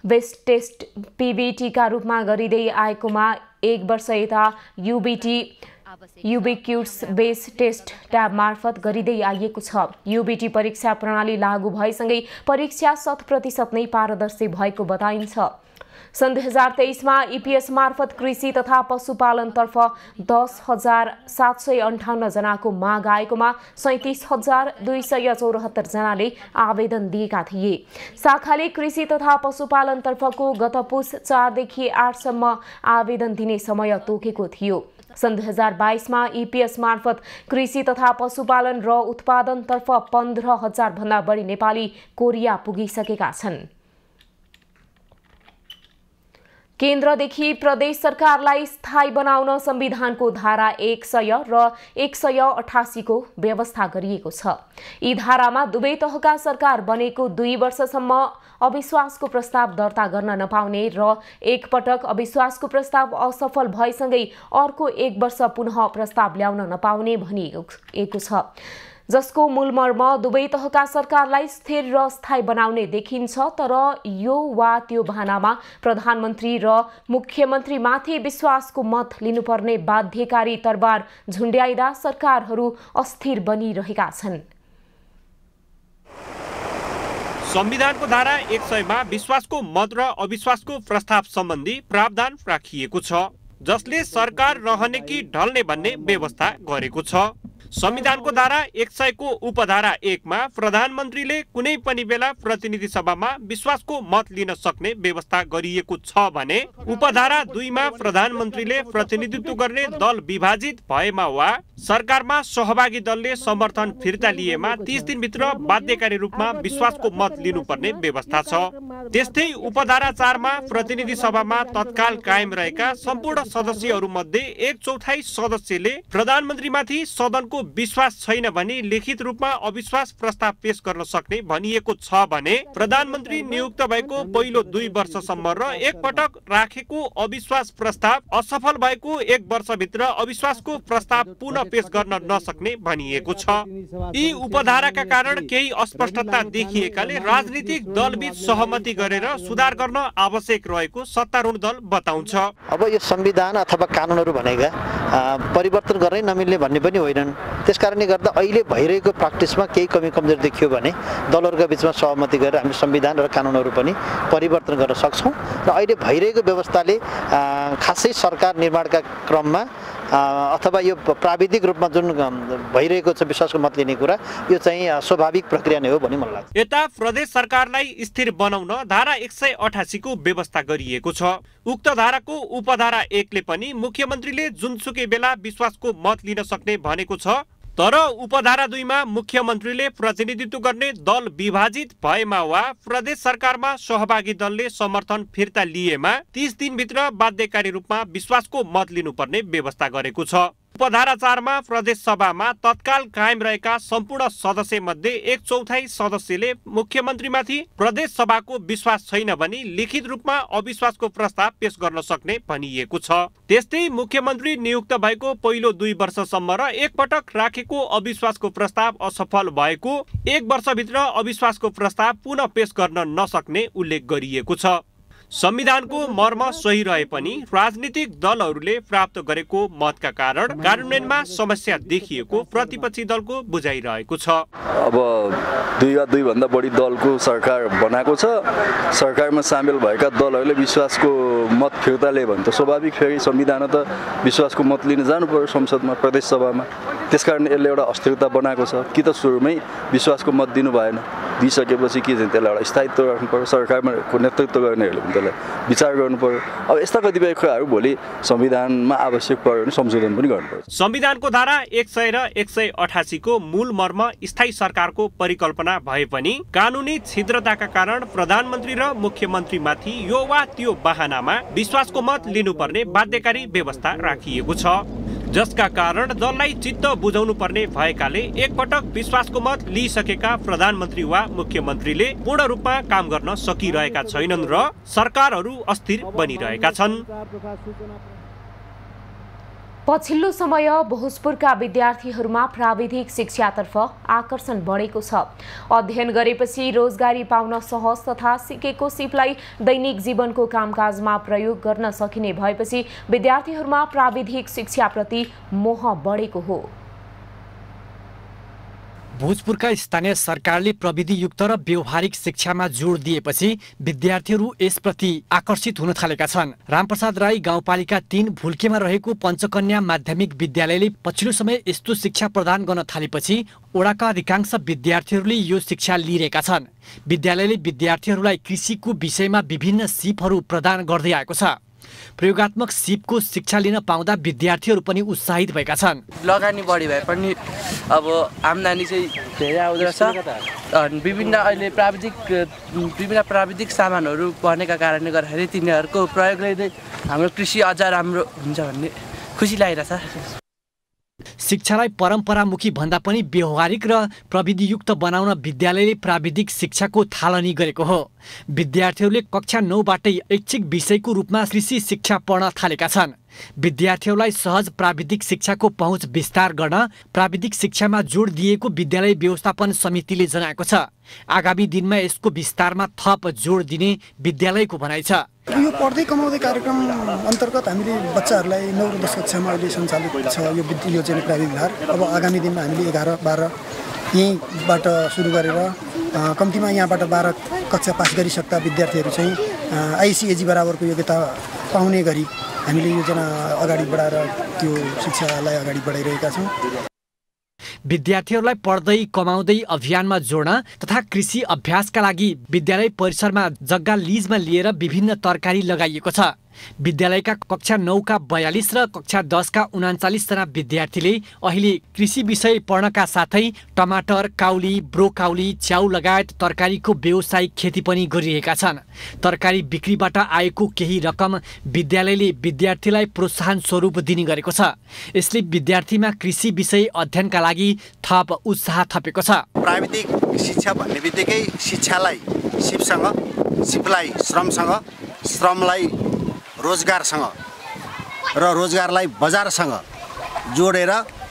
बेस्ड टेस्ट पीबीटी का रूपमा गरिँदै आएकोमा 1 वर्ष यता यूबीटी युबिक्युट्स बेस टेस्ट ट्याब मार्फत गरिँदै आइएको छ। युबिटी परीक्षा प्रणाली लागू भएसँगै परीक्षा 100% नै पारदर्शी भएको बताइन्छ। सन् 2023 मा इपीएस मार्फत कृषि तथा पशुपालनतर्फ 10,758 जनाको माग आएकोमा 37,274 जनाले आवेदन दिएका थिए। शाखाले कृषि तथा पशुपालनतर्फको गत पुस 4 देखि 8 सम्म आवेदन दिने समय तोकेको थियो। सन् 2022 मा इपीएस मार्फत कृषि तथा पशुपालन र उत्पादनतर्फ 15,000 भन्दा बढी नेपाली कोरिया पुगिसकेका छन्। केन्द्रदेखि प्रदेश सरकारलाई स्थायी बनाउन संविधानको धारा 100 र 188 को व्यवस्था गरिएको छ। यी धारामा दुवै तहका सरकार बनेको 2 वर्षसम्म अविश्वासको प्रस्ताव दर्ता गर्न नपाउने र एक पटक अविश्वासको प्रस्ताव असफल भएसँगै अर्को 1 वर्ष पुनः प्रस्ताव ल्याउन नपाउने भनिएको छ, जसको मूलमर्म दुवै तहका सरकारलाई स्थिर र स्थायी बनाउने देखिन्छ। तर यो वा त्यो बहानामा प्रधानमन्त्री र मुख्यमन्त्रीमाथि विश्वासको मत लिनुपर्ने बाध्यकारी तरबार झुन्ड्याइदा सरकारहरू अस्थिर बनिरहेका छन्। संविधानको धारा 100 मा विश्वासको मत र अविश्वासको प्रस्ताव सम्बन्धी प्रावधान राखिएको छ, जसले सरकार रहने कि ढल्ने भन्ने व्यवस्था गरेको छ। संविधानको धारा 100 को उपधारा 1 मा प्रधानमन्त्रीले कुनै पनि बेला प्रतिनिधि सभामा विश्वासको मत लिन सक्ने व्यवस्था गरिएको छ भने उपधारा 2 मा प्रधानमन्त्रीले प्रतिनिधित्व गर्ने दल विभाजित भएमा वा सरकारमा सहभागी दलले समर्थन फिर्ता लिएमा 30 दिनभित्र बाध्यकारी रूपमा विश्वासको मत लिनुपर्ने व्यवस्था छ। त्यस्तै उपधारा 4 मा प्रतिनिधि सभामा तत्काल कायम रहेका सम्पूर्ण सदस्यहरूमध्ये 1/4 सदस्यले प्रधानमन्त्रीमाथि सदनको विश्वास छैन भने लिखित रूपमा अविश्वास प्रस्ताव पेश गर्न सक्ने भनिएको छ भने प्रधानमन्त्री नियुक्त भएको पहिलो 2 वर्षसम्म र एक पटक राखेको अविश्वास प्रस्ताव असफल भएको 1 वर्षभित्र अविश्वासको प्रस्ताव पुनः पेश गर्न नसक्ने भनिएको छ। यी उपधाराका कारण केही अस्पष्टता देखिएकाले राजनीतिक दलबीच सहमति गरेर सुधार गर्न आवश्यक रहेको सत्तारूढ दल बताउँछ। अब यो संविधान अथवा कानुनहरू भनेका परिवर्तन गर्नै नमिल्ने भन्ने पनि होइनन्। त्यसकारणले गर्दा अहिले भइरहेको प्र्याक्टिसमा केही कमी कमजोरी देखियो भने दलहरूका बीचमा सहमति गरेर हामी संविधान र कानुनहरू पनि परिवर्तन गर्न सक्छौँ र अहिले भइरहेको व्यवस्थाले खासै सरकार निर्माणका क्रममा अथवा यो प्राविधिक रूपमा जुन भइरहेको छ विश्वासको मत लिने कुरा, यो चाहिँ स्वाभाविक प्रक्रिया नै हो भन्ने मलाई लाग्छ। यता प्रदेश सरकारलाई स्थिर बनाउन धारा 188 को व्यवस्था गरिएको छ। उक्त धाराको उपधारा 1 ले पनि मुख्यमन्त्रीले जुनसुकै बेला विश्वासको मत लिन सक्ने भनेको छ। तर उपधारा 2 मा मुख्यमन्त्रीले प्रतिनिधित्व गर्ने दल विभाजित भएमा वा प्रदेश सरकारमा सहभागी दलले समर्थन फिर्ता लिएमा 30 दिनभित्र बाध्यकारी रूपमा विश्वासको मत लिनुपर्ने व्यवस्था गरेको छ। उपधारा 4 मा प्रदेश सभामा तत्काल कायम रहेका सम्पूर्ण सदस्य मध्ये 1/4 सदस्यले मुख्यमन्त्रीमाथि प्रदेश सभाको विश्वास छैन भने लिखित रूपमा अविश्वासको प्रस्ताव पेश गर्न सक्ने भनिएको छ। त्यस्तै मुख्यमन्त्री नियुक्त भएको पहिलो 2 वर्षसम्म र एक पटक राखेको अविश्वासको प्रस्ताव असफल भएको 1 वर्षभित्र अविश्वासको प्रस्ताव पुनः पेश गर्न नसक्ने उल्लेख गरिएको छ। संविधानको मर्म सही रहे पनि राजनीतिक दलहरूले प्राप्त गरेको मतका कारण कार्यान्वयनमा समस्या देखिएको प्रतिपक्षी दलको बुझाइरहेको छ। अब 2 वा 2 भन्दा बढी दलको सरकार बनाएको छ। सरकारमा सामेल भएका दलहरूले विश्वासको मत फिर्ता लिए भने त स्वाभाविक फेरि संविधान त विश्वासको मत लिन जानु पर्यो संसदमा, प्रदेश सभामा। त्यसकारण यसले एउटा अस्थिरता बनाएको छ कि त सुरुमै विश्वासको मत दिनु भएन, दिइसकेपछि के चाहिँ त्यसलाई एउटा स्थायित्व राख्नु पर्यो, सरकारमा नेतृत्व गर्नेहरूले पनि त्यसलाई विचार गर्नु पर्यो। अब यस्ता कतिपय कुराहरू भोलि संविधानमा आवश्यक पर्यो भने संशोधन पनि गर्नुपर्छ। संविधानको धारा 100 र 188 को मूल मर्म स्थायी सरकारको परिकल्पना भए पनि कानुनी छिद्रताका कारण प्रधानमन्त्री र मुख्यमन्त्रीमाथि यो वा त्यो बहानामा विश्वासको मत लिनुपर्ने बाध्यकारी व्यवस्था राखिएको छ, जसका कारण दललाई चित्त बुझाउनु पर्ने भएकाले एकपटक विश्वासको मत लिइसकेका प्रधानमन्त्री वा मुख्यमन्त्रीले पूर्ण रूपमा काम गर्न सकिरहेका छैनन् र सरकारहरू अस्थिर बनिरहेका छन्। पछिल्लो समय भोजपुरका विद्यार्थीहरूमा प्राविधिक शिक्षातर्फ आकर्षण बढेको छ। अध्ययन गरेपछि रोजगारी पाउन सहज तथा सिकेको सिपलाई दैनिक जीवनको कामकाजमा प्रयोग गर्न सकिने भएपछि विद्यार्थीहरूमा प्राविधिक शिक्षाप्रति मोह बढेको हो। भोजपुरका स्थानीय सरकारले प्रविधियुक्त र व्यवहारिक शिक्षामा जोड दिएपछि विद्यार्थीहरू यसप्रति आकर्षित हुन थालेका छन्। रामप्रसाद राई गाउँपालिका 3 भुल्केमा रहेको पञ्चकन्या माध्यमिक विद्यालयले पछिल्लो समय यस्तो शिक्षा प्रदान गर्न थालेपछि ओडाका अधिकांश विद्यार्थीहरूले यो शिक्षा लिइरहेका छन्। विद्यालयले विद्यार्थीहरूलाई कृषिको विषयमा विभिन्न सिपहरू प्रदान गर्दै आएको छ। प्रयोगात्मक सिपको शिक्षा लिन पाउँदा विद्यार्थीहरू पनि उत्साहित भएका छन्। लगानी बढी भए पनि अब आम्दानी चाहिँ धेरै आउँदो रहेछ। विभिन्न प्राविधिक सामानहरू बनेका कारणले गर्दाखेरि तिनीहरूको प्रयोगले हाम्रो कृषि अझ राम्रो हुन्छ भन्ने खुसी लागिरहेछ। शिक्षालाई परम्परामुखी भन्दा पनि व्यवहारिक र प्रविधियुक्त बनाउन विद्यालयले प्राविधिक शिक्षाको थालनी गरेको हो। विद्यार्थीहरूले कक्षा 9बाटै ऐच्छिक विषयको रूपमा कृषि शिक्षा पढ्न थालेका छन्। विद्यार्थीहरूलाई सहज प्राविधिक शिक्षाको पहुँच विस्तार गर्न प्राविधिक शिक्षामा जोड दिएको विद्यालय व्यवस्थापन समितिले जनाएको छ। आगामी दिनमा यसको विस्तारमा थप जोड दिने विद्यालयको भनाइ छ। यो पढ्दै कमाउँदै कार्यक्रम अन्तर्गत हामीले बच्चाहरूलाई 9 र 10 कक्षामा अहिले सञ्चालित छ यो चाहिँ प्राविधिक भार। अब आगामी दिनमा हामीले 11-12 यहीँबाट सुरु गरेर कम्तीमा यहाँबाट 12 कक्षा पास गरिसक्दा विद्यार्थीहरू चाहिँ आइसिएजी बराबरको योग्यता पाउने गरी हामीले योजना अगाडि बढाएर त्यो शिक्षालाई अगाडि बढाइरहेका छौँ। विद्यार्थीहरूलाई पढ्दै कमाउँदै अभियानमा जोड्न तथा कृषि अभ्यासका लागि विद्यालय परिसरमा जग्गा लिजमा लिएर विभिन्न तरकारी लगाइएको छ। विद्यालयका कक्षा 9 का 42 र कक्षा 10 का 39 जना विद्यार्थीले अहिले कृषि विषय पढ्नका साथै टमाटर, काउली, ब्रोकाउली, च्याउ लगायत तरकारीको व्यावसायिक खेती पनि गरिरहेका छन्। तरकारी बिक्रीबाट आएको केही रकम विद्यालयले विद्यार्थीलाई प्रोत्साहन स्वरूप दिने गरेको छ। यसले विद्यार्थीमा कृषि विषय अध्ययनका लागि थप उत्साह थपेको छ। प्राविधिक शिक्षा भन्ने बित्तिकै शिक्षालाई सिपसँग, सिपलाई श्रमसँग, श्रमलाई रोजगारसँग र रोजगारलाई बजारसँग जोडेर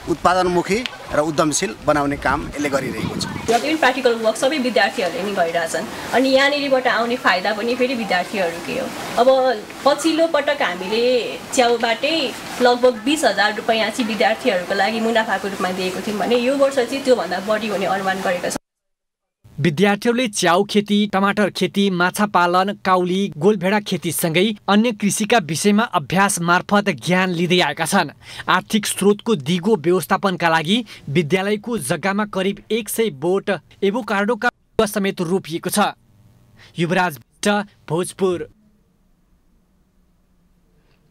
उत्पादनमुखी र उद्यमशील बनाउने काम यसले गरिरहेको छ। जति पनि प्र्याक्टिकल वर्क सबै विद्यार्थीहरूले नै गरिरहेछन् अनि यहाँनिरबाट आउने फाइदा पनि फेरि विद्यार्थीहरूकै हो। अब पछिल्लो पटक हामीले च्याउबाटै लगभग 20,000 रुपैयाँ चाहिँ विद्यार्थीहरूको लागि मुनाफाको रूपमा दिएको थियौँ भने यो वर्ष चाहिँ त्योभन्दा बढी हुने अनुमान गरेको छ। विद्यार्थीहरूले च्याउ खेती, टमाटर खेती, माछा पालन, काउली, गोलभेडा खेतीसँगै अन्य कृषिका विषयमा अभ्यास मार्फत ज्ञान लिँदै आएका छन्। आर्थिक स्रोतको दिगो व्यवस्थापनका लागि विद्यालयको जग्गामा करिब 100 बोट एभोकाडोका समेत रोपिएको छ। युवराज भोजपुर।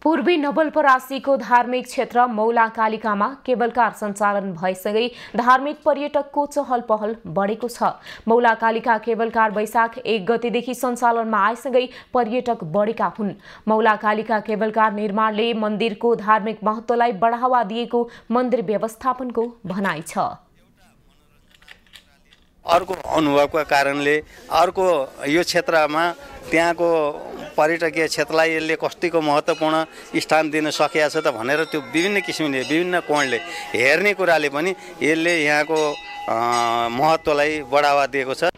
पूर्वी नवलपरासीको धार्मिक क्षेत्र मौलाकालिकामा केबल कार सञ्चालन भएसँगै धार्मिक पर्यटकको चहल पहल बढेको छ। मौलाकालिका केबल कार वैशाख 1 गतेदेखि सञ्चालनमा आएसँगै पर्यटक बढेका हुन्। मौलाकालिका केबल कार निर्माणले मन्दिरको धार्मिक महत्त्वलाई बढावा दिएको मन्दिर व्यवस्थापनको भनाइ छ। अर्को अनुभवका कारणले अर्को यो क्षेत्रमा त्यहाँको पर्यटकीय क्षेत्रलाई यसले कतिको महत्त्वपूर्ण स्थान दिन सकेको छ त भनेर त्यो विभिन्न किसिमले विभिन्न कोणले हेर्ने कुराले पनि यसले यहाँको महत्त्वलाई बढावा दिएको छ।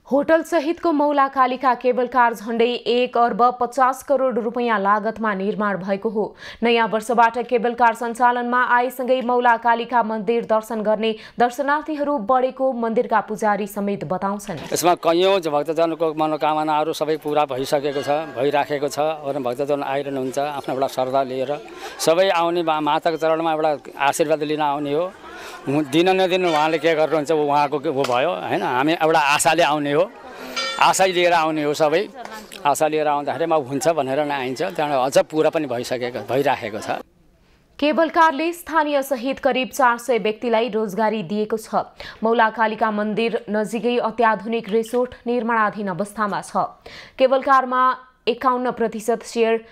होटल सहितको मौलाकालिका केबल कार झण्डै 1 अर्ब 50 करोड रुपैयाँ लागतमा निर्माण भएको हो। नयाँ वर्षबाट केबल कार सञ्चालनमा आएसँगै मौलाकालिका मन्दिर दर्शन गर्ने दर्शनार्थीहरू बढेको मन्दिरका पुजारी समेत बताउँछन्। यसमा कैयौँ भक्तजनको मनोकामनाहरू सबै पूरा भइसकेको छ, भइराखेको छ र भक्तजन आइरहनुहुन्छ आफ्नो एउटा श्रद्धा लिएर। सबै आउने माताको चरणमा एउटा आशीर्वाद लिन आउने हो। दिन नदिन उहाँले के गर्नुहुन्छ उहाँको वो भयो हैन। हामी एउटा आशाले आउने हो, आशा लिएर आउने हो। सबै आशा लिएर आउँदाखेरि हुन्छ भनेर नै आइन्छ। त्यहाँबाट अझ पुरा पनि भइराखेको छ। केबल कारले स्थानीय सहित करिब 400 व्यक्तिलाई रोजगारी दिएको छ। मौलाकालिका मन्दिर नजिकै अत्याधुनिक रिसोर्ट निर्माणाधीन अवस्थामा छ। केबल कारमा 51% शेयर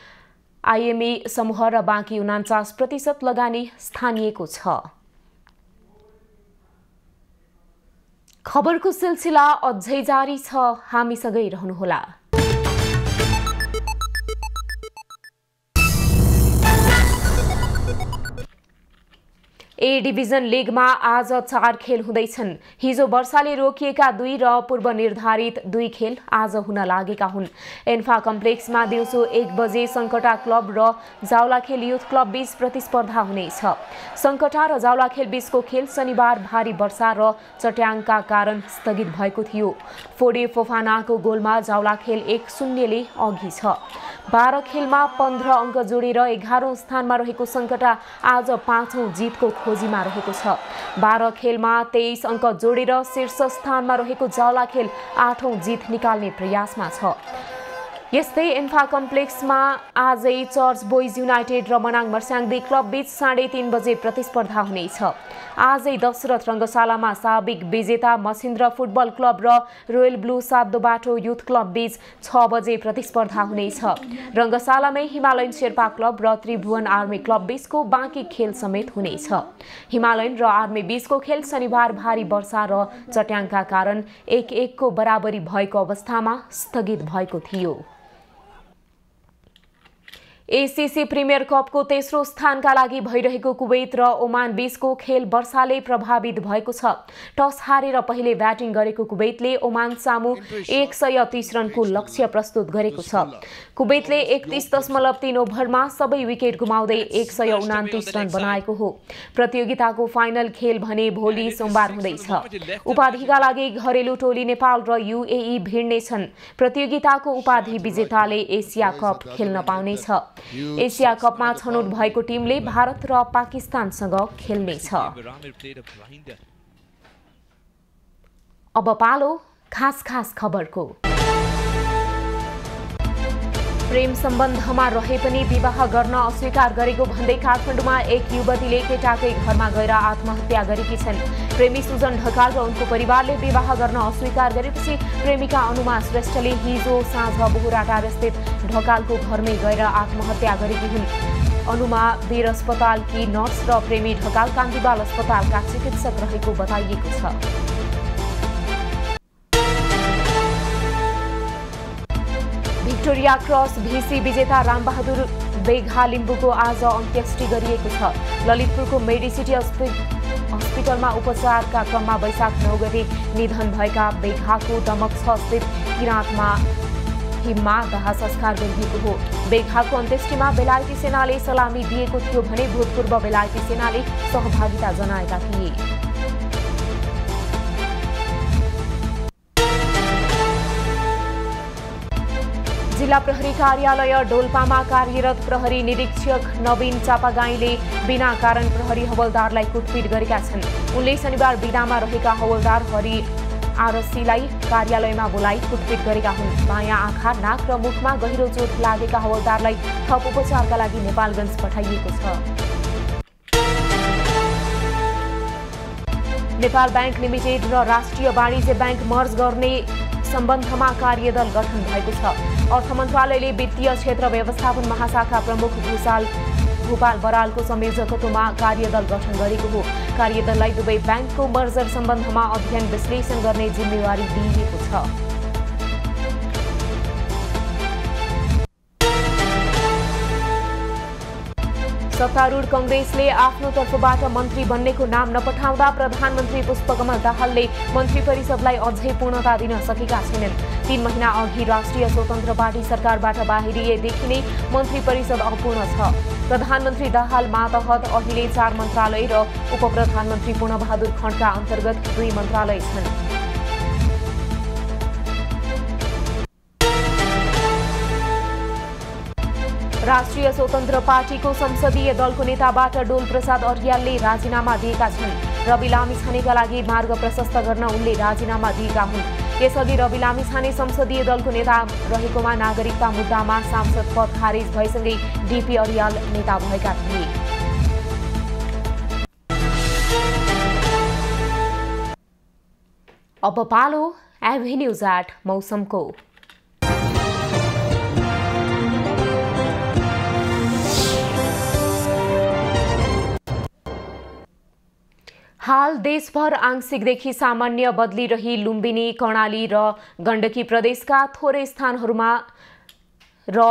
आइएमई समूह र बाँकी 49% लगानी स्थानीयको छ। खबरको सिलसिला अझै जारी छ, हामीसँगै रहनुहोला। ए डिभिजन लिगमा आज 4 खेल हुँदैछन्। हिजो वर्षाले रोकिएका 2 र पूर्व निर्धारित 2 खेल आज हुन लागेका हुन्। एन्फा कम्प्लेक्समा दिउँसो 1 बजे सङ्कटा क्लब र जावलाखेल युथ क्लब बीच प्रतिस्पर्धा हुनेछ। सङ्कटा र जावलाखेल बीचको खेल शनिबार भारी वर्षा र चट्याङका कारण स्थगित भएको थियो। फोडे फोफानाको गोलमा जावलाखेल 1-0 ले अघि छ। 12 खेलमा 15 अङ्क जोडेर 11औं स्थानमा रहेको सङ्कटा आज 5औं जितको खोजीमा रहेको छ। 12 खेलमा 23 अङ्क जोडेर शीर्ष स्थानमा रहेको जावलाखेल 8औं जित निकाल्ने प्रयासमा छ। यस्तै एन्फा कम्प्लेक्समा आजै चर्च बोइज युनाइटेड र मनाङ मर्स्याङदी क्लब बीच 3:30 बजे प्रतिस्पर्धा हुनेछ। आजै दशरथ रङ्गशालामा साबिक विजेता मसिन्द्र फुटबल क्लब र रोयल ब्लू सातो बाटो युथ क्लब बीच 6 बजे प्रतिस्पर्धा हुनेछ। रङ्गशालामै हिमालयन शेर्पा क्लब र त्रिभुवन आर्मी क्लब बीचको बाँकी खेल समेत हुनेछ। हिमालयन र आर्मी बीचको खेल शनिबार भारी वर्षा र चट्याङका कारण 1-1 को बराबरी भएको अवस्थामा स्थगित भएको थियो। एसीसी प्रिमियर कपको तेस्रो स्थानका लागि भइरहेको कुवेत र ओमान बीचको खेल वर्षाले प्रभावित भएको छ। टस हारेर पहिले ब्याटिङ गरेको कुवेतले ओमान सामु 130 रनको लक्ष्य प्रस्तुत गरेको छ। कुवेतले 31.3 ओभरमा सबै विकेट गुमाउँदै 129 रन बनाएको हो। प्रतियोगिताको फाइनल खेल भने भोलि सोमबार हुँदैछ। उपाधिका लागि घरेलु टोली नेपाल र युएई भिड्नेछन्। प्रतियोगिताको उपाधि विजेताले एसिया कप खेल्न पाउनेछ। एसिया कपमा छनौट भएको टिमले भारत र पाकिस्तानसँग खेल्नेछ। अब पालो खास खबरको। प्रेम सम्बन्धमा रहे पनि विवाह गर्न अस्वीकार गरेको भन्दै काठमाडौँमा एक युवतीले केटाकै घरमा गएर आत्महत्या गरेकी छन्। प्रेमी सुजन ढकाल र उनको परिवारले विवाह गर्न अस्वीकार गरेपछि प्रेमिका अनुमा श्रेष्ठले हिजो साँझ बोहराटार स्थित ढकालको घरमै गएर आत्महत्या गरेकी हुन्। अनुमा वीर अस्पतालकी नर्स र प्रेमी ढकाल कान्तिबाल अस्पतालका चिकित्सक रहेको बताइएको छ। भिक्टोरिया क्रस भिसी विजेता रामबहादुर बेघा लिम्बुको आज अन्त्येष्टि गरिएको छ। ललितपुरको मेडिसिटी अस्पतालमा उपचारका क्रममा वैशाख 9 गते निधन भएका बेघाको दमक 6 स्थित किराँतमा हिममा दाह संस्कार गरिएको हो। बेघाको अन्त्येष्टिमा बेलायती सेनाले सलामी दिएको थियो भने भूतपूर्व बेलायती सेनाले सहभागिता जनाएका थिए। जिल्ला प्रहरी कार्यालय डोल्पामा कार्यरत प्रहरी निरीक्षक नवीन चापागाईले बिना कारण प्रहरी हवलदारलाई कुटपिट गरेका छन्। उनले शनिबार बिदामा रहेका हवलदार हरि आरसीलाई कार्यालयमा बोलाई कुटपिट गरेका हुन्। बायाँ आँखा, नाक र मुखमा गहिरो चोट लागेका हवलदारलाई थप उपचारका लागि नेपालगञ्ज पठाइएको छ। नेपाल बैंक लिमिटेड र राष्ट्रिय वाणिज्य बैंक मर्ज गर्ने सम्बन्धमा कार्यदल गठन भएको छ। अर्थ मन्त्रालयले वित्तीय क्षेत्र व्यवस्थापन महाशाखा प्रमुख भूपाल बरालको संयोजकत्वमा कार्यदल गठन गरेको हो। कार्यदललाई दुवै ब्याङ्कको मर्जर सम्बन्धमा अध्ययन विश्लेषण गर्ने जिम्मेवारी दिइएको छ। सत्तारूढ कांग्रेसले आफ्नो तर्फबाट मन्त्री बन्नेको नाम नपठाउँदा प्रधानमन्त्री पुष्पकमल दाहालले मन्त्री परिषदलाई अझै पूर्णता दिन सकेका छैनन्। 3 महिना अघि राष्ट्रिय स्वतन्त्र पार्टी सरकारबाट बाहिरिएदेखि नै मन्त्री परिषद अपूर्ण छ। प्रधानमन्त्री दाहाल मातहत अहिले 4 मन्त्रालय र उपप्रधानमन्त्री पूर्णबहादुर खड्का अन्तर्गत 2 मन्त्रालय छन्। राष्ट्रिय स्वतन्त्र पार्टीको संसदीय दलको नेताबाट डोल प्रसाद अर्यालले राजीनामा दिएका छन्। रवि लामिछानेका लागि मार्ग प्रशस्त गर्न उनले राजीनामा दिएका हुन्। यसअघि रवि लामिछाने संसदीय दलको नेता रहेकोमा नागरिकता मुद्दामा सांसद पद खारेज भएसँगै डीपी अर्याल नेता भएका थिए। अब पालो एभेन्यूज एट मौसमको। हाल देशभर आंशिकदेखि सामान्य बदलिरही लुम्बिनी, कर्णाली र गण्डकी प्रदेशका थोरै स्थानहरूमा र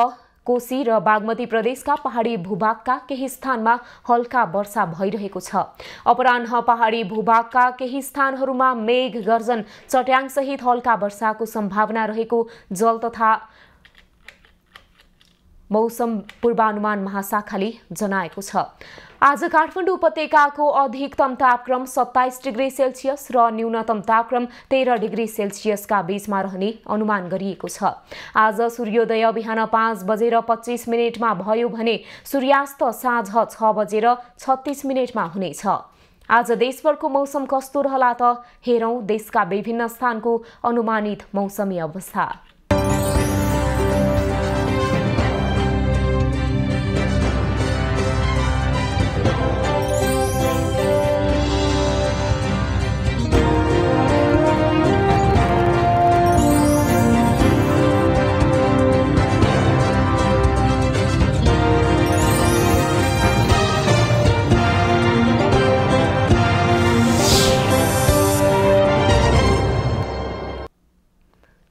कोशी र बागमती प्रदेशका पहाडी भूभागका केही स्थानमा हल्का वर्षा भइरहेको छ। अपराह्न पहाडी भूभागका केही स्थानहरूमा मेघ गर्जन चट्याङसहित हल्का वर्षाको सम्भावना रहेको जल तथा मौसम पूर्वानुमान महाशाखाले जनाएको छ। आज काठमाडौँ उपत्यकाको अधिकतम तापक्रम 27 डिग्री सेल्सियस र न्यूनतम तापक्रम 13 डिग्री सेल्सियसका बीचमा रहने अनुमान गरिएको छ। आज सूर्योदय बिहान 5:25 भयो भने सूर्यास्त साँझ 6:36 हुनेछ। आज देशभरको मौसम कस्तो रहला त हेरौं देशका विभिन्न स्थानको अनुमानित मौसमी अवस्था।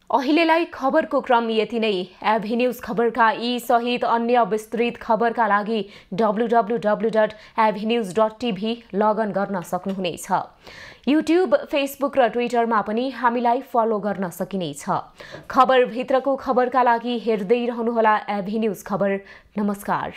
अहिलेलाई खबरको क्रम यति नै। एभी न्यूज खबरका यी सहित अन्य विस्तृत खबरका लागि www.avnews.tv लगइन गर्न सक्नुहुनेछ। युट्युब, फेसबुक र ट्विटरमा पनि हामीलाई फलो गर्न सकिनेछ। खबरभित्रको खबरका लागि हेर्दै रहनुहोला एभी न्यूज खबर। नमस्कार।